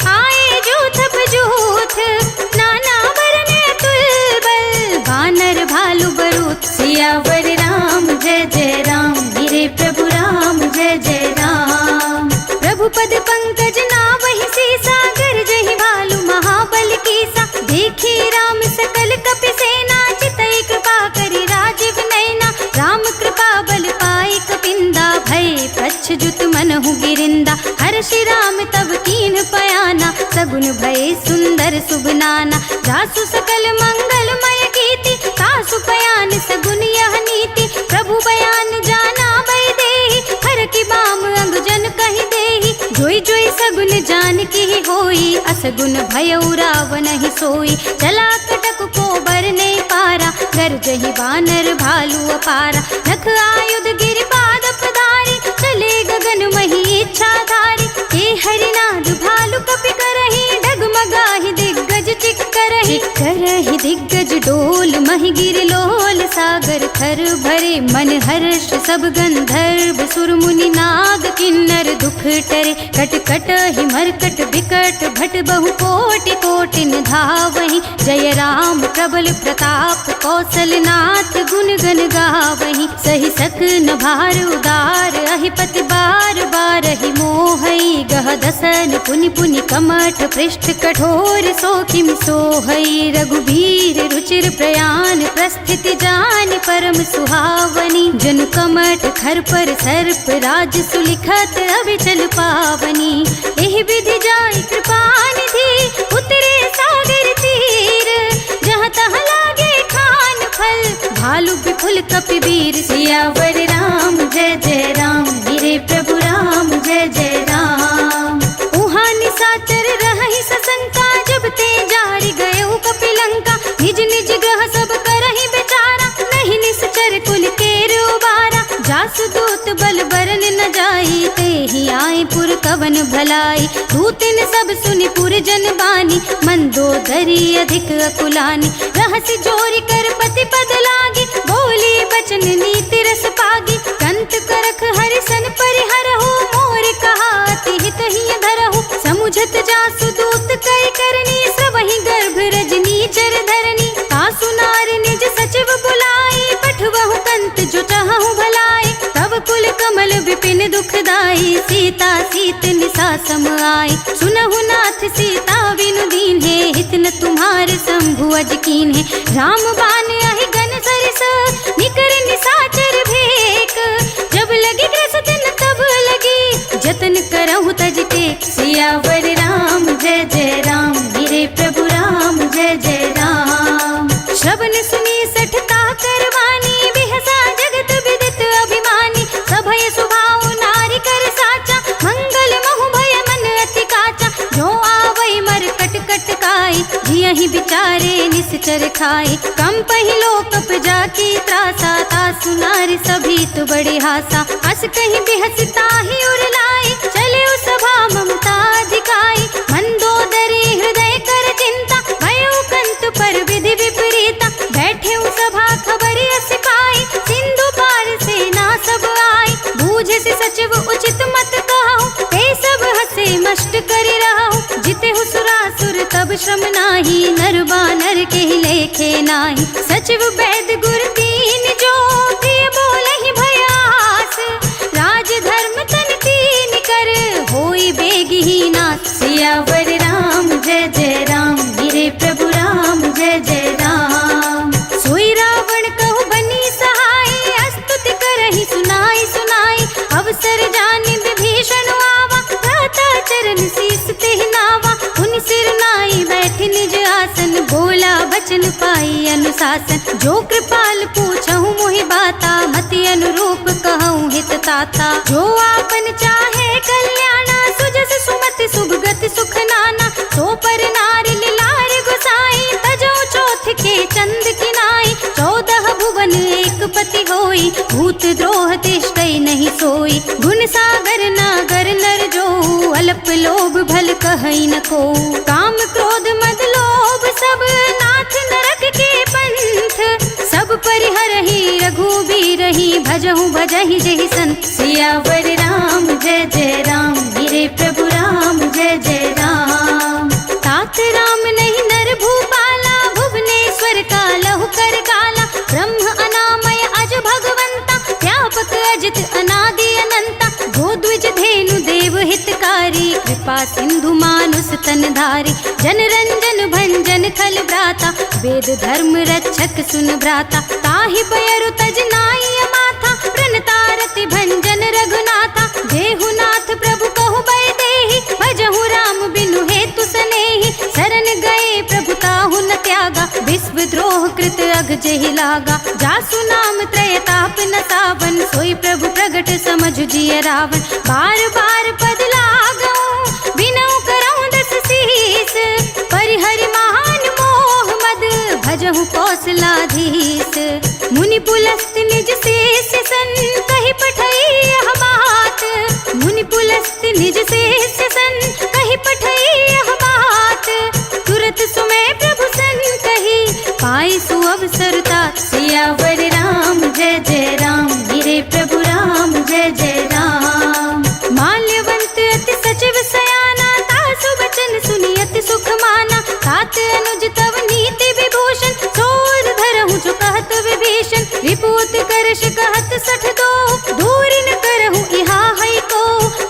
आए जूथ बजूथ। नाना वरने तुलबल, बानर भालु बरूथ। सियावर राम जय जय राम, मेरे प्रभु राम जय जय राम। प्रभु पद पंकज नावहि सीसा, गरजहि भालु महाबल कीसा। देखी राम सकल कपि सेना, चितई कृपा करि राजीव नैना। राम कृपा बल पाई कपिंदा, भय प्रच्छजुत मनहु गिरिंदा। हर्षि राम तब कीन पयाना, सगुन भय सुंदर शुभ नाना। जासु सकल मंगलमय कीर्ति, तासु पयान सगुन यह नीति। प्रभु बयान जाना भय देहि, हर की बाम अंग जन कहि देहि। जोई जोई सगुन जान की होई, असगुन भयउ रावण ही सोई। चला कटक को बरने पारा, गरजहि बानर भालु अपारा। नख आयुध गिरिपाद पधारी, चले गगन मही इच्छाधारी। हे हरिनाद भालु कपि करहि, डगमगाहि दिग्गज चिक्करहि। चिक्करहि दिग्गज डोल, महि गिर लोल। सागर थर भरे मन हर्ष, सब गंधर्व सुर मुनि नाग। किन्नर दुख टरे, कट कट ही मरकट बिकट। भट बहु कोटि कोटि धावहि, जय राम प्रबल प्रताप। कौशलनाथ गुण गण गावहि, सहि सकन भार उदार। अहिपति बार बार ही मोहई, गह दसन पुनि पुनि कमठ। पृष्ठ कठोर सो किम सोहई, रघुबीर रुचिर प्रयान। प्रस्थिति जान परम सुहावनी, जन कमठ खर पर सर्प। राज सुलिखत अविचल पावनी, एहि विधि जाय कृपा निधि। उतरे सागर तीर, जहाँ तहाँ लागे खान फल। भालु विपुल कपिवीर, सियावर राम जय जय राम, मेरे प्रभु राम जय जय राम। उहाँ निशाचर रहहि सशंका, जब ते जारि गयो कपिलंका। निज निज ग्रह सब करहि बेचारा, नहीं निश्चर कुल केर उबारा। जासु दूत बल बरन न जाई, तेहि आए पुर कवन भलाई। दूतिन सब सुनि पुर जन बानी, मंदोदरी अधिक अकुलानी। रहसि जोरि कर पति पद लागी, बोली बचन नीति रस पागी। कंत करख हरिसन परिहरहु, मोर कहा अति हित हिय धरहु। समुझत जासु दूत कई करनी, सबहि गर्भ रजनी चर धरनी। तासु नार निज सचिव बुलाई, पठवहु कंत जो चाहु भलाई। तब कुल कमल विपिन दुखदाई, सीता सीत निसा सम आई। सुनहु नाथ सीता बिनु दीन्हे, हित न तुम्हार शंभु अज कीन्हे। राम बान आहि गन सरिस, निकर निसाचर भेक। जब लगी ग्रस दिन तब लगी, जतन करहु तज टेक। सियावर राम आई, जियहि बिचारे निश्चर खाए। कम पहिलो कप जाकी त्रासा, तासु नारी सभी तो बड़ी हासा। अस कहीं बेहसता ही उरलाई, चले उस सभा ममता दिखाई। मंदोदरी हृदय कर चिंता, भयो कंत पर विधि विपरीता। बैठे उस सभा खबरी सिपाही, सिंधु पार सेना सब आई। बूझे से सचिव उचित मत कहूँ, ते सब हसे मष्ट करि रहूँ। जिते हुसुरासुर तब श्रम नाही, नर बानर के लेखे नाही। सचिव वैद गुर तीन जो, प्रिय बोलहि भयास। राज धर्म तन तीन कर, होई बेगी नाथ। सियावर राम जय जय राम, मेरे प्रभु राम जय जय राम। सोई रावण कहु बनी सहाय, स्तुति करहि सुनाई सुनाई। अवसर जानि विभीषण आवा, भ्राता चरण शीस तेहि नावा। उन सिर नाई बैठि निज आसन, बोला बचन पाई अनुशासन। जो कृपाल पूछहु मोहि बाता, मति अनुरूप कहूँ हित ताता। जो आपन चाहे कल्याणा, सुजस सुमति सुभगति सुख नाना। सो पर नारी लिलार गोसाई, तजो चौथ के चंद किनाई। 14 भुवन एक पति होई, भूत द्रोह तिष्ठै नहीं सोई। गुण सागर नागर नर जो, अल्प लोभ भल कहै न को। काम क्रोध मद लोभ सब, नाथ नरक के पंथ। सब परिहरहि रघुबीरहि, भजहु भजहि जेहि संत। सियावर राम जय जय राम, मेरे प्रभु राम जय जय राम। तात राम नहीं नर भूपाला, भुवनेश्वर का लहु कर काला। ब्रह्म अनामय अज भगवंता, व्यापक अजित अनादि अनंता। गोद्विज धेनु देव हितकारी, कृपा सिंधु मानुस तन धारी। जन रंजन भंजन खल भ्राता, वेद धर्म रक्षक सुन भ्राता। ताहि पयरु तज नाई माथा, प्रणतारति भंजन रघुनाथा। देहु नाथ प्रभु कहु बै देहि, भजहु राम बिनु हेतु सनेहि। शरण गए प्रभु ताहु न त्यागा, विश्व द्रोह कृत अघ जेहि लागा। जासु नाम त्रय ताप न सावन, सोई प्रभु प्रगट समझु जिय रावण। बार बार पद लागऊं, बिनऊ करऊं दस शीस। परिहरि महान मोह मद, भजहु कौशलाधीश। मुनि पुलस्त निज शेष सन, कहि पठई यह बात। मुनि पुलस्त निज शेष सन, कहि पठई यह बात। तुरत सुमय प्रभु सन कही, पाई सुअवसर तात। सियावर राम जय जय राम, मेरे प्रभु राम जय जय राम। माल्यवंत अति सचिव सयाना, तासु बचन सुनि अति सुख माना। तात अनुज तव नीति विभूषण, सोर धरहु जो कहत विभीषण। रिपुत करश कहत 62, दूर न करहु इहा है को।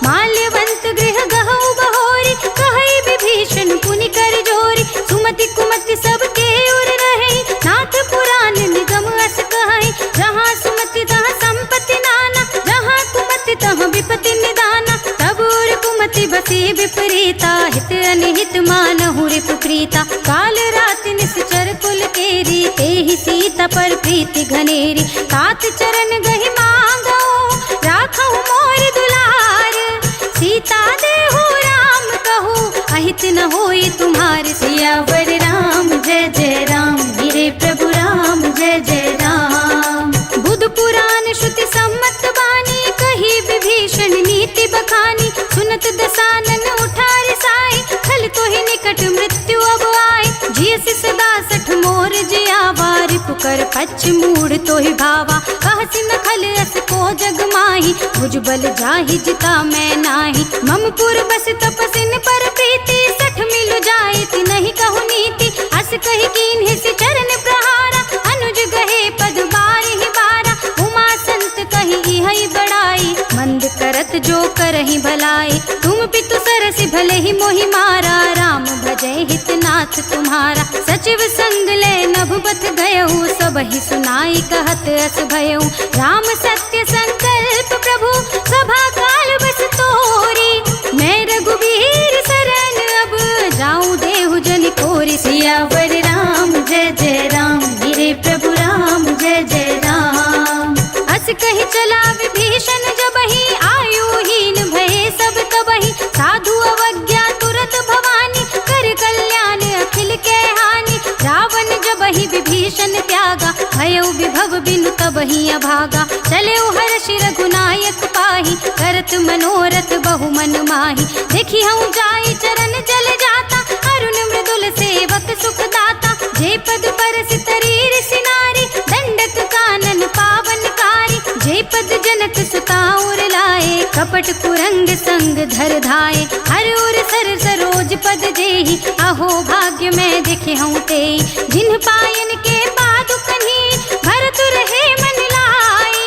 माल्यवंत गृह गहु बहोरी, कहै विभीषण पुनि कर जोरी। सुमति कुमति सबके उर रहे, नाथ पुराण निगम अस कहै। जहाँ सुमति तहाँ संपत्ति नाना, जहाँ कुमति तहाँ विपत्ति निदाना। तब उर कुमति बसे विपरीता, हित अनिहित मानहु रिपु प्रीता। काल रात निश्चर कुल केरी, तेहि सीता पर प्रीति घनेरी। तात चरण गहि मांगो, राखहु मोर दुलार। सीता देहु राम कहू, अहित न होई तुम्हार। सियावर राम जय जय राम, मेरे प्रभु राम जय जय राम। बुध पुराण श्रुति सम्मत बानी, कही विभीषण नीति बखानी। सुनत दसानन उठारि साई, खल तोहि निकट मृत्यु अब आई। जियसि सदा 60 मोर जियावा, रिपु कर पच्छ मूढ़ तोहि भावा। कहसि न खल अस को जग माही, भुजबल जाहि जिता मैं नाही। मम पुर बस तपसिन पर प्रीति, 60 मिलु जाइत नहीं कहु नीति। अस कहि कीन्हि सि चरण प्रहारा, अनुज गहे पद बारिहि बारा। उमा संत कहि इहै बड़ाई, मंद करत जो करहि भलाई। तुम पितु सरसि भले ही मोहि मारा, राम भजै हित नाथ तुम्हारा। सचिव संग ले नभुबत गयहु, सबहि सुनाई कहत अस भयहु। राम सत्य संकल्प प्रभु, सभा काल बस तोरी। मैं रघुबीर शरण अब, जाऊं देहु जन कोरि। सियावर राम जय जय राम, मेरे प्रभु राम जय जय राम। अस कहि चला विभीषण जबहि, आयुहीन भये सब तबहि। साधु अवज्ञा तुरत भवानी, कर कल्याण अखिल सब ही अभागा। चले हर्ष रघुनायक पाही, करत मनोरथ बहु मन माही। देखी हूँ जाई चरण जल जाता, अरुण मृदुल सेवक सुखदाता। जे पद परस तरीर सिनारी, दंडक कानन पावनकारी। जे पद जनक सुता उर लाए, कपट कुरंग संग धर धाये। हर उर सर सरोज पद जेहि, अहो भाग्य में देखे हूँ तेई। जिन्ह पायन के पादु कन्ही, भरत रहे मन लाई।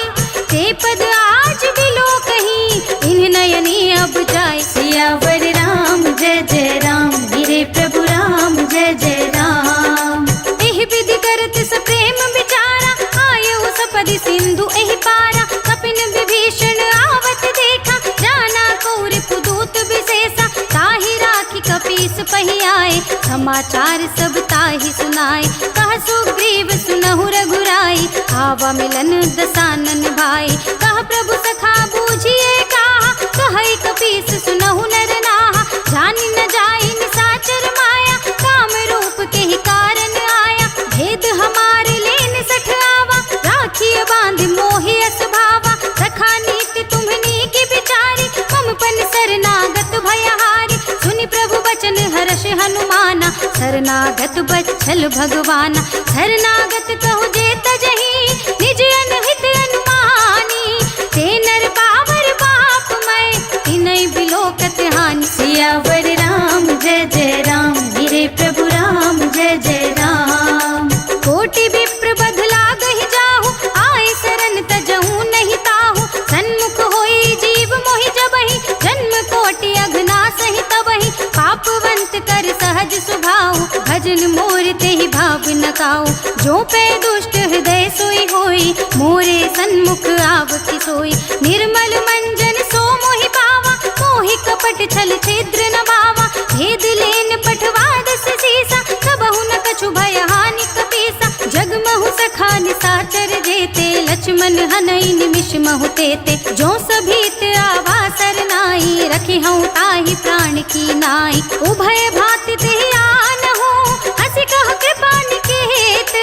ते पद आज बिलो कहीं, इन्ह नयनी अब जाए। सियावर राम जय जय राम, मेरे प्रभु राम जय जय राम। एहि विधि करत सप्रेम विचारा, आयु सपदि सिंधु एहि पारा। कपिन विभीषण आवत देखा, जाना कौर पुदूत विशेषा। ताहि राखी कपीस पहि आए, समाचार सब ताहि सुनाए। कह सुग्रीव सुनहु रघुराई, आवा मिलन दसानन भाई। कह प्रभु सखा बूझिए कहा, कहै कपीस सुनहु नर नाहा। जानि न जाई निसाचर माया, काम रूप के ही कारण आया। भेद हमारे लेन सठ आवा, राखिय बांध मोहि अस भावा। सखा नीति तुम्हनी की बिचारी, मम पन शरणागत भयहारी। सुनि प्रभु बचन हर्ष हनुमाना, शरणागत बच्छल भगवाना। शरणागत कहु जे तजहि, निज अनहित अनुमानी। ते नर पावर बाप मैं, तिनै बिलोकत हानि। सियावर राम जय जय राम, मेरे प्रभु राम जय जय राम। कोटि विप्र बध लागहि जाहु, आए शरण तजहु नहीं ताहु। सन्मुख होई जीव मोहि जबहि, जन्म कोटि अघना सहि तबहि। पापवंत कर सहज सुभाऊ, भजन मोर तेहि भाव न काऊ। जो पे दुष्ट हृदय सोई होई, मोरे सन्मुख आवति सोई। निर्मल मंजन सो मोहि पावा, मोहि कपट छल छिद्र न बावा। भेद लेन पठवा दस सीसा, सबहु न कछु भय हानि कपीसा। जगमहु सखा निसाचर जेते, लक्ष्मण हनई निमिष महु तेते। जो सभीत आवा सरनाई, रखी हूँ ताहि प्राण की नाई। उभय भाति तेहि आनहु, हंसी कह कृपा निकेत।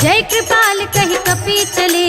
जय कृपाल कहि कपि चले,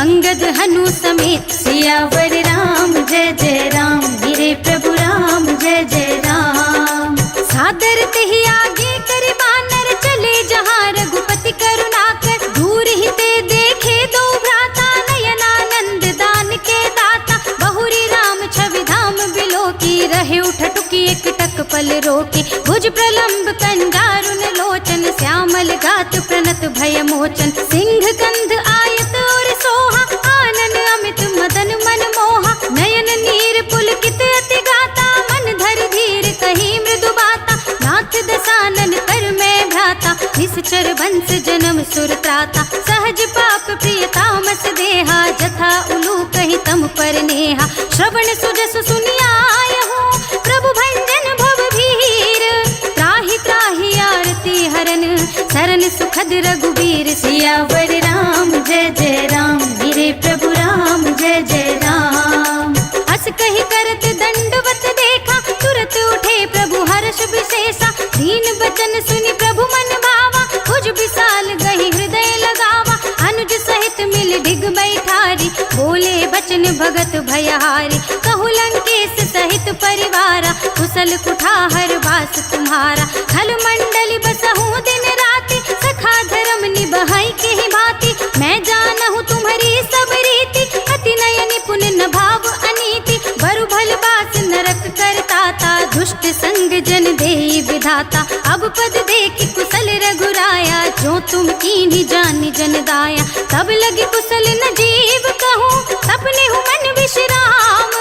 अंगद हनु समेत। सियावर राम जय जय राम, मेरे प्रभु राम जय जय राम। सादर तेहि आगे करि बानर, चले जहाँ रघुपति करुणाकर। दूर ही ते देखे दो भ्राता, नयनानंद दान के दाता। बहुरी राम छवि धाम बिलो की, रहे उठटुकी एक टक पल रोकी। भुज प्रलंब कंजारुन लोचन, श्यामल गात प्रणत भय मोचन। सिंह कंध आयत और सोहा, आनन अमित मदन मन मोहा। नयन नीर पुलकित अति गाता, मन धर धीर कही मृदु बाता। नाथ दसानन कर में भ्राता, निश्चर वंश जन्म सुर त्राता। सहज पाप प्रिय तामस देहा, जथा उलू कहि तम पर नेहा। श्रवण सुजस सुनियायहु, प्रभु भंजन भव भीर। त्राहि त्राहि आरती हरन, शरण सुखद रघुबीर। सियावर राम जय जय राम, मेरे प्रभु राम जय जय राम। अस कहि करत दंडवत देखा, तुरत उठे प्रभु हर्ष विशेषा। दीन बचन सुनि प्रभु मन भावा, भुज विशाल गहि हृदय लगावा। अनुज सहित मिल डिग बैठारी, बोले बचन भगत भयहारी। कहु लंकेश सहित परिवारा, कुशल कुठार वास तुम्हारा। खल मंडली बसहु दिन राति, सखा धर्म निबहाई के ही भांति। मैं जानहु तुम्हारी सब रीति, अति नय निपुण न भाव अनीति। बरु भल बास नरक करताता, दुष्ट संग जन देहि विधाता। अब पद देखि कुशल रघुराया, जो तुम कीन्ही जानि जन दाया। तब लगी कुशल न जीव कहूँ, सपने हूँ मन विश्राम।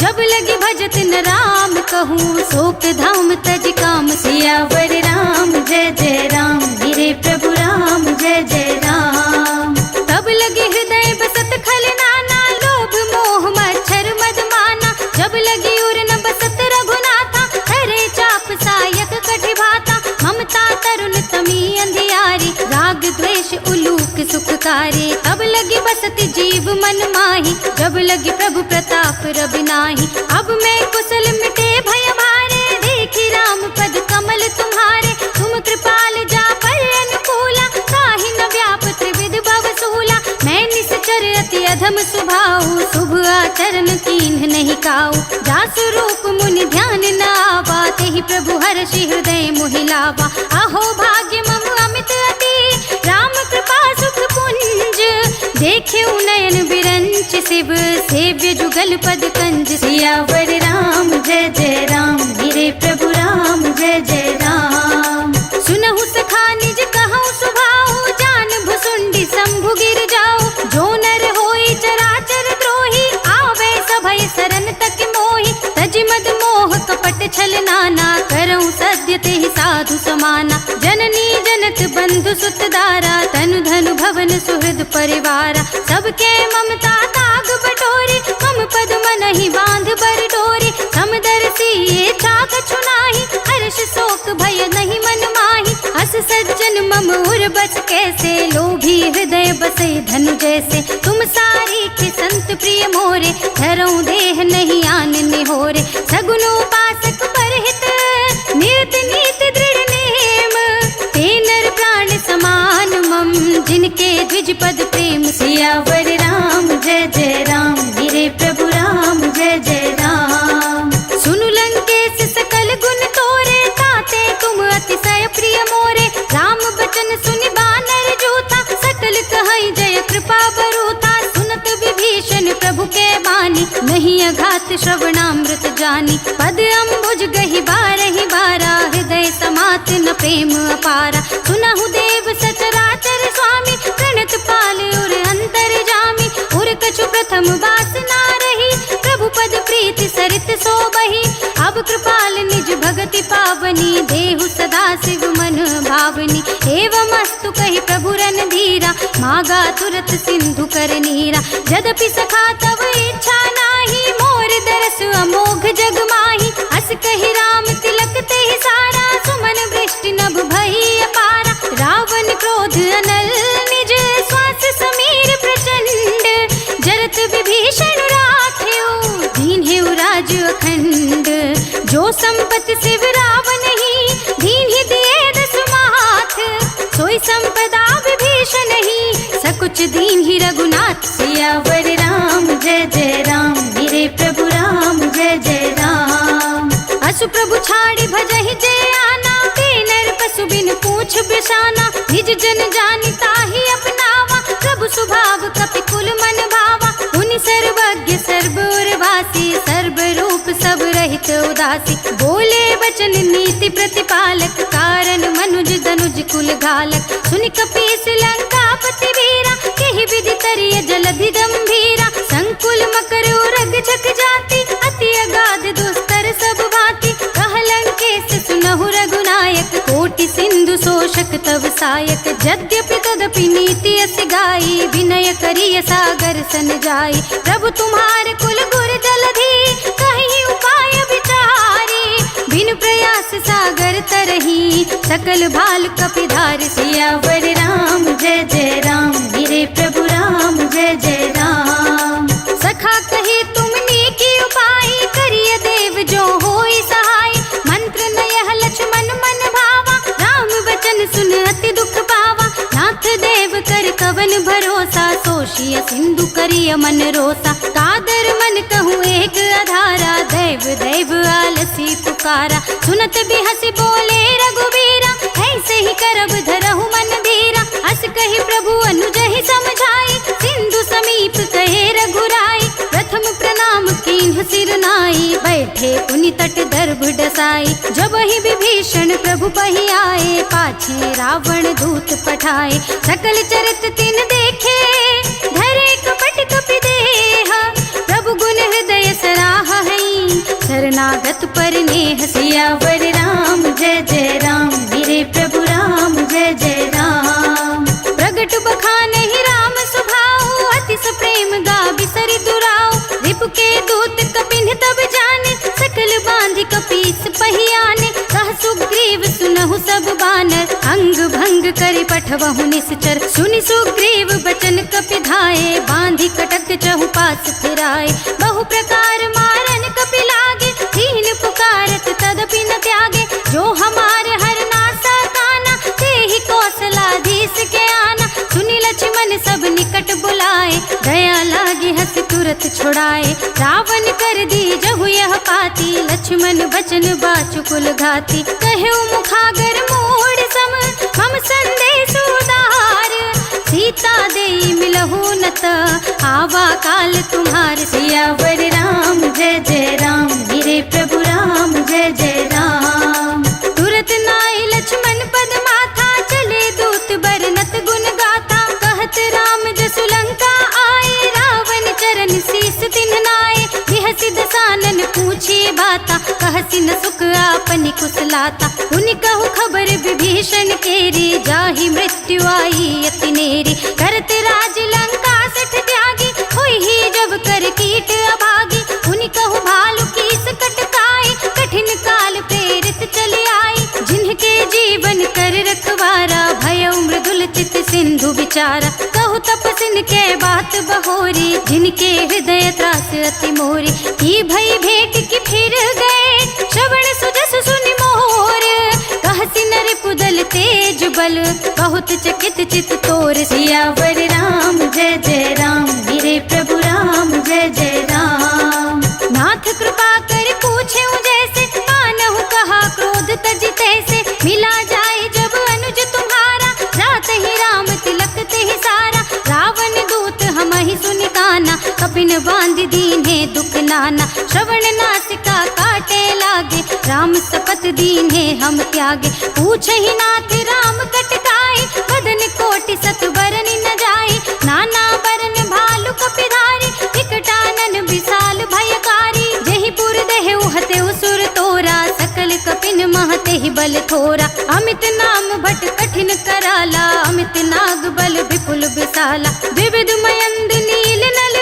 जब लगी भजत न राम कहूँ, शोक धाम तज काम। सियावर राम जय जय राम, मेरे प्रभु राम जय जय राम। तब लगे हृदय बसत खल नाना, लोभ मोह मच्छर मद माना। जब लगी उर न बसत रघुनाथा, हरे चाप सायक कठि भाता। ममता तरुण तमी अंधियारी, राग द्वेष उलूक सुखकारी। तब लगी बसती जीव मन माही, जब लगी प्रभु प्रताप रवि नाही। अब मैं कुशल मिटे भय भारे, देखी राम पद कमल तुम्हारे। तुम कृपाल जा पर अनुकूला, ताहि न व्याप त्रिविध भव सूला। मैं निश्चर काऊ। जासु रूप मुनि ध्यान न आवा, तेहि प्रभु हर्षि हृदय मोहिलावा। अहो भाग्य मम अमित अति, राम कृपा सुख पुंज। देखे नयन बिरंच शिव, सेव्य जुगल पद कंज। सियावर राम जय जय राम, मेरे प्रभु राम जय जय राम। सुनहु सखा निज कहूँ सुभाऊ, जान भुसुंडी शंभु गिर जाओ। जो नर होई चराचर द्रोही, आवे सभय सरन तक मोहि। तज मद मोह कपट छल नाना, करऊँ सद्य तेहि साधु समाना। जननी जनत बंधु सुत दारा, तनु धनु भवन सुहृद परिवारा। सबके ममता ताग बटोरी, मम पद मनहि बांध बर डोरी। समदर्शी ये चाक छुनाही, हर्ष शोक भय नहीं मन माही। हस सज्जन मम उर बस कैसे, लोभी हृदय बसे धनु जैसे। तुम सारी के संत प्रिय मोरे, धरऊँ देह नहीं आन निहोरे। सगुन उपासक परहित, निरत नीति दृढ़ नेम। ते नर प्राण समान मम, जिनके द्विज पद प्रेम। सियावर राम जय जय राम, मेरे प्रभु राम जय जय राम। सुनु लंकेश सकल गुण तोरे, ताते तुम अतिशय प्रिय मोरे। राम बचन सुनि बानर जूथा, सकल कहई जय कृपा बरूथा। सुनत विभीषण प्रभु के बानी, नहीं अघात श्रवणामृत जानी। पद अम्बुज गहि बारहि बारा, हृदय समात न प्रेम अपारा। सुनहु देव सचराचर स्वामी, प्रणत पाल उर अंतर जामी। उर कछु प्रथम वासना रही, प्रभु पद प्रीति सरित सोबही। अब कृपाल निज भगति पावनी, देहु सदा शिव मन भावनी। एवं अस्तु कहि प्रभु रन धीरा, मागा तुरत सिंधु कर नीरा। यद्यपि सखा तव इच्छा नाही, मोर दरस अमोघ जग माही। अस कहि राम तिलक तेहि सारा, सुमन वृष्टि नभ भई अपारा। रावण क्रोध अनल निज, श्वास समीर प्रचंड। जरत विभीषण राख्यो, दीन्हेउ राज अखंड। जो संपत्ति शिव रावण ही, दीन्हि दिए दसु माथ। सोई संपदा विभीषण ही, सकुच दीन्हि रघुनाथ। सियावर राम जय जय राम, मेरे प्रभु राम जय जय राम। असु प्रभु छाड़ी भजहि जय आना, ते नर पशु बिन पूछ बिसाना। निज जन जानि ताहि अपनावा, प्रभु स्वभाव कपि कुल मन भावा। मुनि सर्वज्ञ सर्व उर्वासी, सर्व रूप सब रहित उदासी। बोले बचन नीति प्रतिपालक, कारण मनुज दनुज कुल घालक। सुनि कपीस लंकापति वीरा, केहि विधि तरिय जलधि गंभीरा। संकुल मकर उरग झक जाति, अति अगाध दुस्तर सब भांति। कह लंकेश सुनहु रघुनायक, कोटि सिंधु शोषक तव सायक। यद्यपि तदपि नीति अस गाई, विनय करिय सागर सन जाई। प्रभु तुम्हार कुल गुर जलधि, कहीं उपाय विचारी। बिन प्रयास सागर तरही, सकल भाल कपिधार। सियावर राम जय जय राम, मेरे प्रभु राम जय जय राम। सखा कहे तुमने की उपाय, करिय देव जो होई सहाय। मंत्र नयह लक्ष्मण मन भावा, राम वचन सुन अति दुख पावा। नाथ देव कर कवन भरोसा, सोशिय सिंधु करिय मन रोसा। कादर मन कहूँ एक आधारा, दैव दैव आलसी पुकारा। सुनत बिहसि बोले रघुबीरा, ऐसे ही करब धरहु मन धीरा। अस कहि प्रभु अनुजहि समझाई, सिंधु समीप कहे रघुराई। प्रथम प्रणाम कीन्ह सिर नाई, बैठे पुनि तट दर्भ डसाई। जब ही विभीषण प्रभु पहि आए, पाछे रावण दूत पठाए। सकल चरित तिन देखे, धरे कपट कपि देह। प्रभु गुण हृदय सराह हई, शरणागत पर नेह। सियावर राम जय जय राम, मेरे प्रभु राम जय जय राम। प्रगट बखानहि राम स्वभाव, अतिस प्रेम गाबि सरि दुराव। रिपु के दूत कपिन्ह तब जाने, सकल बांधि कपीस पहि आने। कह सुग्रीव सुनहु सब बानर, अंग भंग करि पठवहु निश्चर। सुनि सुग्रीव बचन कपि धाये, बांधि कटक चहु पास फिराए। बहु प्रकार मारन कपि लागे, दीन पुकारत तदपि न त्यागे। जो हमारे हर नासा काना, तेहि कौशलाधीश के आना। सुनि लक्ष्मण सब निकट बुलाए, दया लागी हस तुरत तुरत छुड़ाए। रावण कर दी जहु यह पाती, लक्ष्मण बचन बाचुकुल घाती। कहे मुखागर मोड़ सम मम संदेश उदार, सीता देई मिलहु नत आवा काल तुम्हार। सियावर राम जय जय राम, मेरे प्रभु राम जय जय राम। तुरत नाई लक्ष्मण पद माथा, चले दूत बरनत गुण गाथा। कहत राम जसु लंका आए, रावण चरण शीस तिन्ह नाए। बिहसि दसानन पूछे बाता, कहसि न सुख आपनि कुशलाता। उनि कहु खबर विभीषण केरी, जाहि मृत्यु आई अति नेरी। करत राज लंका सठ त्यागी, होई ही जब कर कीट अभागी। उनि कहु भालु कीस कटकाई, कठिन काल प्रेरित चले आई। जिनके जीवन कर रखवारा, भयउ मृदुल चित सिंधु विचारा। कहु तपसिन के बात बहोरी, जिनके हृदय त्रास अति मोरी। की भई भेंट की फिर गए, श्रवण सुजस सुनि मोर। कहसि नर पुदल तेज बल, बहुत चकित चित तोर। सियावर राम जय जय राम, मेरे प्रभु राम जय जय राम। नाथ कृपा कर पूछे जैसे, मानहु कहा क्रोध तज तैसे। मिला जाए जब अनुज तुम्हारा, जात ही राम तिलक ते ही सारा। रावण दूत हम ही सुनि काना, कपिन बांध दीन्हे दुख नाना। श्रवण नासिका काटे लागे, राम सपत दीन्हे हम त्यागे। पूछे ही नाथ राम कटकाई, बदन कोटि सत बरनि न जाई। नाना बरन भालु कपिधारी, विकटानन विशाल भयकारी। जहि पुर देहु हतेउ सुर तोरा, सकल कपिन महते ही बल थोरा। अमित नाम भट कठिन कराला, अमित नाग बल विपुल विशाला। विविध मयंद नील नल,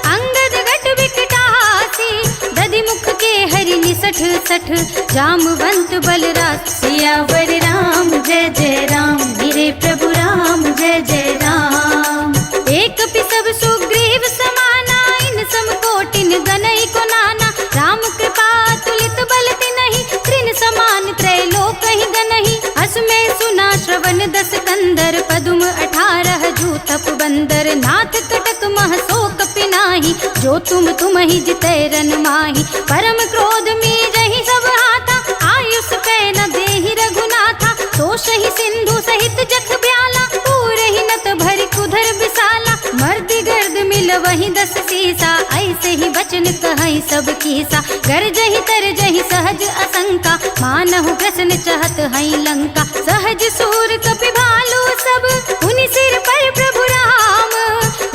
अंगद घट विकटासी। दधि मुख के हरि निसठ सठ, जामवंत बलराज। सियावर राम जय जय राम, मेरे प्रभु राम जय जय राम। एक पिसव सुग्रीव समाना, इन सम कोटिन गनई को नाना। राम कृपा तुलित बल तिनहि, त्रिन समान त्रैलोक ही गनहि। अस में सुना श्रवण दस कंदर, पदुम 18 जूतप बंदर। नाथ कटक मह शोक पिनाहि, जो तुम ही जितै रन माहि। परम क्रोध में जहि सब हाथा, आयुष पै न देहि रघुनाथा। तोषहि सिंधु सहित जख ब्याला, पूरहि नत भरि कुधर विशाला। मर्दि गर्द मिल वही 10 सीसा, ऐसे ही बचन कहै सब कीसा। गरजहि तरजहि सहज असंका, मानहु ग्रसन चहत हई लंका। सहज सूर कपि भालु सब, उनि सिर पर प्रभु राम।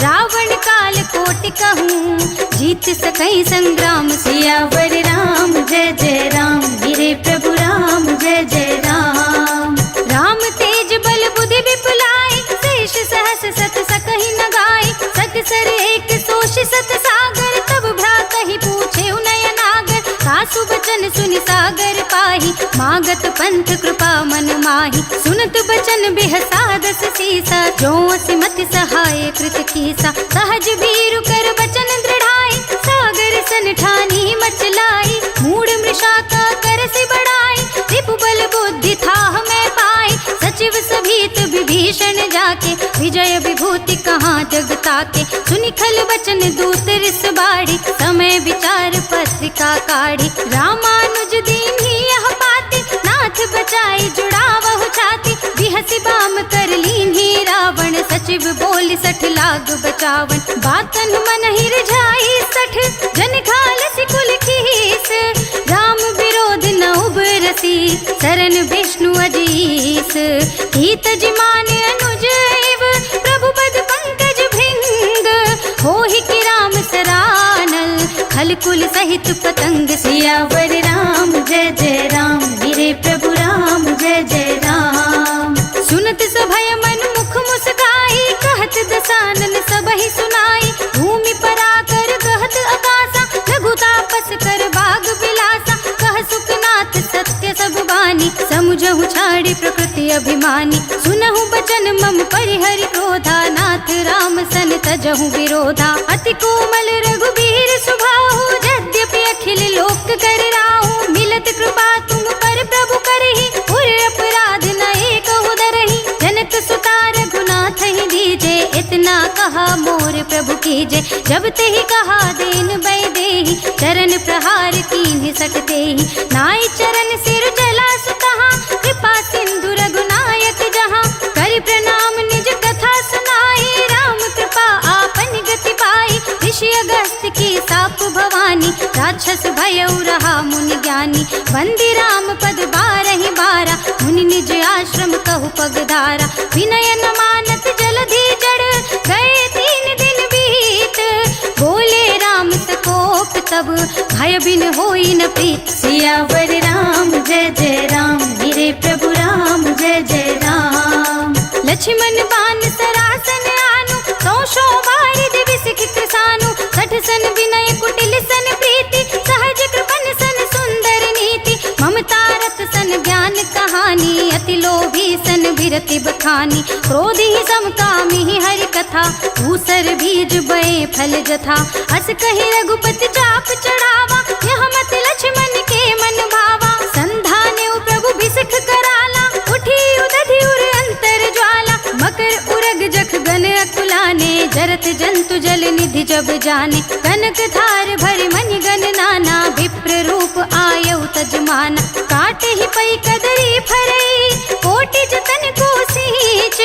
रावण काल कोटि कहूँ, जीत सकई संग्राम। सियावर राम जय जय राम, मेरे प्रभु राम जय जय राम। राम तेज बल बुद्धि विपुलाई, शेष सहस सत सकहि न गाई। सकसर एक सोष सत सागर, तब भ्रातहि पूछे नयनागर। सासु बचन सुनि सागर पाहि, मागत पंथ कृपा मन माहि। सुनत बचन बिहसा 10 सीसा, जो असिमति सहाय कृत कीसा। सहज भीरु कर बचन दृढ़ाई, सागर सन ठानी मचलाई। मूढ़ मृषा का करसि बढ़ाई, रिपु बल बुद्धि थाह में पाई। सचिव सभीत विभीषण जाके, विजय विभूति कहाँ जग ताके। सुनि खल बचन दूत रिस बाढ़ी, समय विचार पत्रिका काढ़ी। रामानुज दीन्ही यह पाती, नाथ बचाई जुड़ावहु छाती। बिहसि बाम कर लीन्ही रावण, सचिव बोल 60 लाग बचावन। बातन मन ही रिझाई 60, जन खालसि कुल कीस। राम विरोध न उबरसी, शरण विष्णु अजीस। हित जिमान अनुज एव, प्रभु पद पंकज भृंग। होहि कि राम सरानल, खल कुल सहित पतंग। सियावर राम जय जय राम, मेरे प्रभु राम जय जय राम। सुनत सभय मन मुख मुस्काई, कहत दसानन सबहि सुनाई। भूमि पराकर कहत आकाशा, लघु तापस कर बाग विलासा। कह सुखनाथ सत्य सब बानी, समुझहु छाड़ी प्रकृति अभिमानी। सुनहु बचन मम परिहरि क्रोधा, नाथ राम सन तजहु विरोधा। अति कोमल रघुबीर सुभाहु, यद्यपि अखिल लोक कर राहु। मिलत कृपा तुम पर प्रभु करहि, उर अपराध न एक उदरहि। जनक सुता रघुनाथ ही दीजे, इतना कहा मोर प्रभु कीजे। जब ते ही कहा देन बै देहि, चरण प्रहार कीन्हि सकते ही। नाई चरण सिर जला सुतहाँ, कृपा सिंधु रघुनायक जहाँ। करि प्रणाम निज कथा सुनाई, राम कृपा आपन गति पाई। ऋषि अगस्त की साप भवानी, राक्षस भयउ रहा मुनि ज्ञानी। बंदी राम पद बारहि बारा, मुनि निज आश्रम कहु पगधारा। विनय न मानत जलधि जड़, गए 3 दिन बीत। बोले राम सकोप तब, भय बिन होई न प्रीत। सियावर राम जय जय राम, मेरे प्रभु राम जय जय राम। लक्ष्मण बान सरासन आनु, 100 बारिधि बिसिख कृसानु। 60 सन विनय कुटिल सन प्रीति, सहज कृपन सन सुंदर नीति। ममता रत सन ज्ञान कहानी, अति लोभी सन बिरति बखानी। क्रोधी समकामी हरि कथा, भूसर बीज बए फल जथा। अस कहि रघुपति चाप चढ़ावा, यह मत लक्ष्मण के मन भावा। संधाने प्रभु बिसिख कराला, उठी उदधि उर अंतर ज्वाला। मकर उरग जख गन अकुलाने, जरत जंतु जल निधि जब जाने। कनक धार भरि मनि गन नाना, विप्र रूप आयउ तजमाना। काटे ही पई कदरी फरई, कोटि जतन को सींच।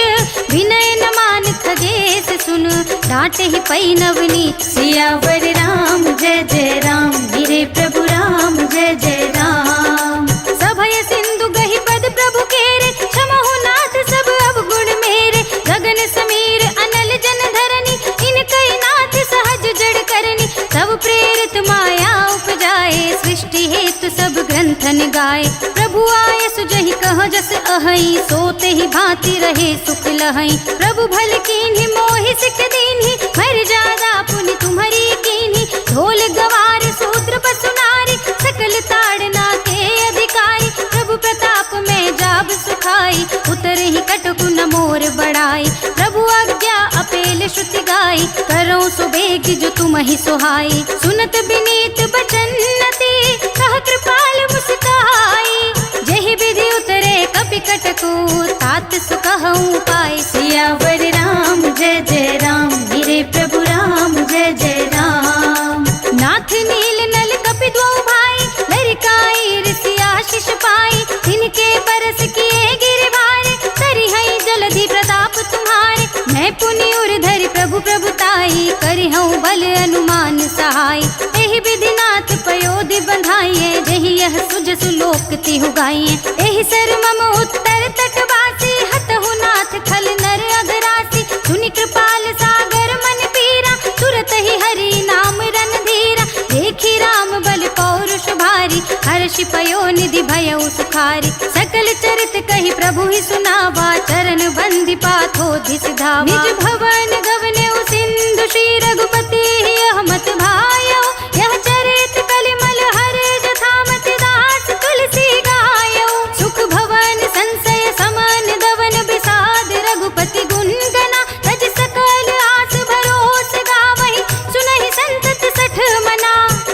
विनय न मान खगेश सुन, डांटे ही पई नवनीत। सियावर राम जय जय राम, मेरे प्रभु राम जय जय राम। सभय सिंधु गहि पद प्रभु केरे, क्षमहु नाथ सब अवगुण मेरे। गगन समीर अनल जन धरनी, इनकई नाथ सहज जड़ करनी। तब प्रेरित माया उपजाए, सृष्टि हेतु सब ग्रंथन गाए। प्रभु आय सुजहि कह जस अहई, सोते ही भांति रहे सुख लहई। प्रभु भल कीन्हि मोहि सिख दीन्हि, मर्यादा पुनि तुम्हरी कीन्हि। ढोल गवार सूत्र पसु नारी, सकल ताड़ना के अधिकारी। प्रभु प्रताप में जाब सुखाई, उतरे ही कटकु न मोर बढ़ाई। प्रभु आज्ञा अपेल श्रुति गाई, करो सुबेग जो तुम ही सुहाई। सुनत बिनीत बचन नति, कह कृपाल मुस्काई। जहि विधि उतरे कपि कटकु, तात सुकहउँ पाई। सियावर राम जय जय राम, मेरे प्रभु राम जय जय राम। नाथ नील नल कपि द्वौ भाई, लरिकाई ऋषि आशीष पाई। तिनके बरस किए गिरवारे, करिहई जलधि प्रताप तुम्हारे। मैं पुनि उर धरि प्रभु प्रभुताई, करिहउँ बल अनुमान सहाय। एहि विधि नाथ पयोधि बंधाइए, जहि यह सुज सुलोक तिहु गाइए। एहि सर मम उत्तर तटवासी, हतहु नाथ खल नर अघरासी। सुनि कृपाल सागर मन पीरा, तुरत ही हरि नाम रणधीरा। देखी राम बल पौरुष भारी, हर्षि पयो निधि भयउ सुखारी। सकल चरित कहि प्रभु ही सुनावा, चरण बंदी पाथो दिस धावा। निज भवन गवने सिंधु श्री रघुपति, यह मत भायो। यह चरित कलिमल हर जथा, मत दास तुलसी गायो। सुख भवन संशय समन दवन, विषाद रघुपति गुण गना। तज सकल आस भरोस गावहि, सुनहि संतत 60 मना।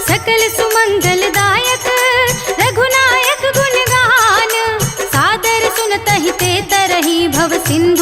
सकल सुमंगल दायक, रघुनायक गुण गान। सादर सुनतहि ते तरहि, भव सिंधु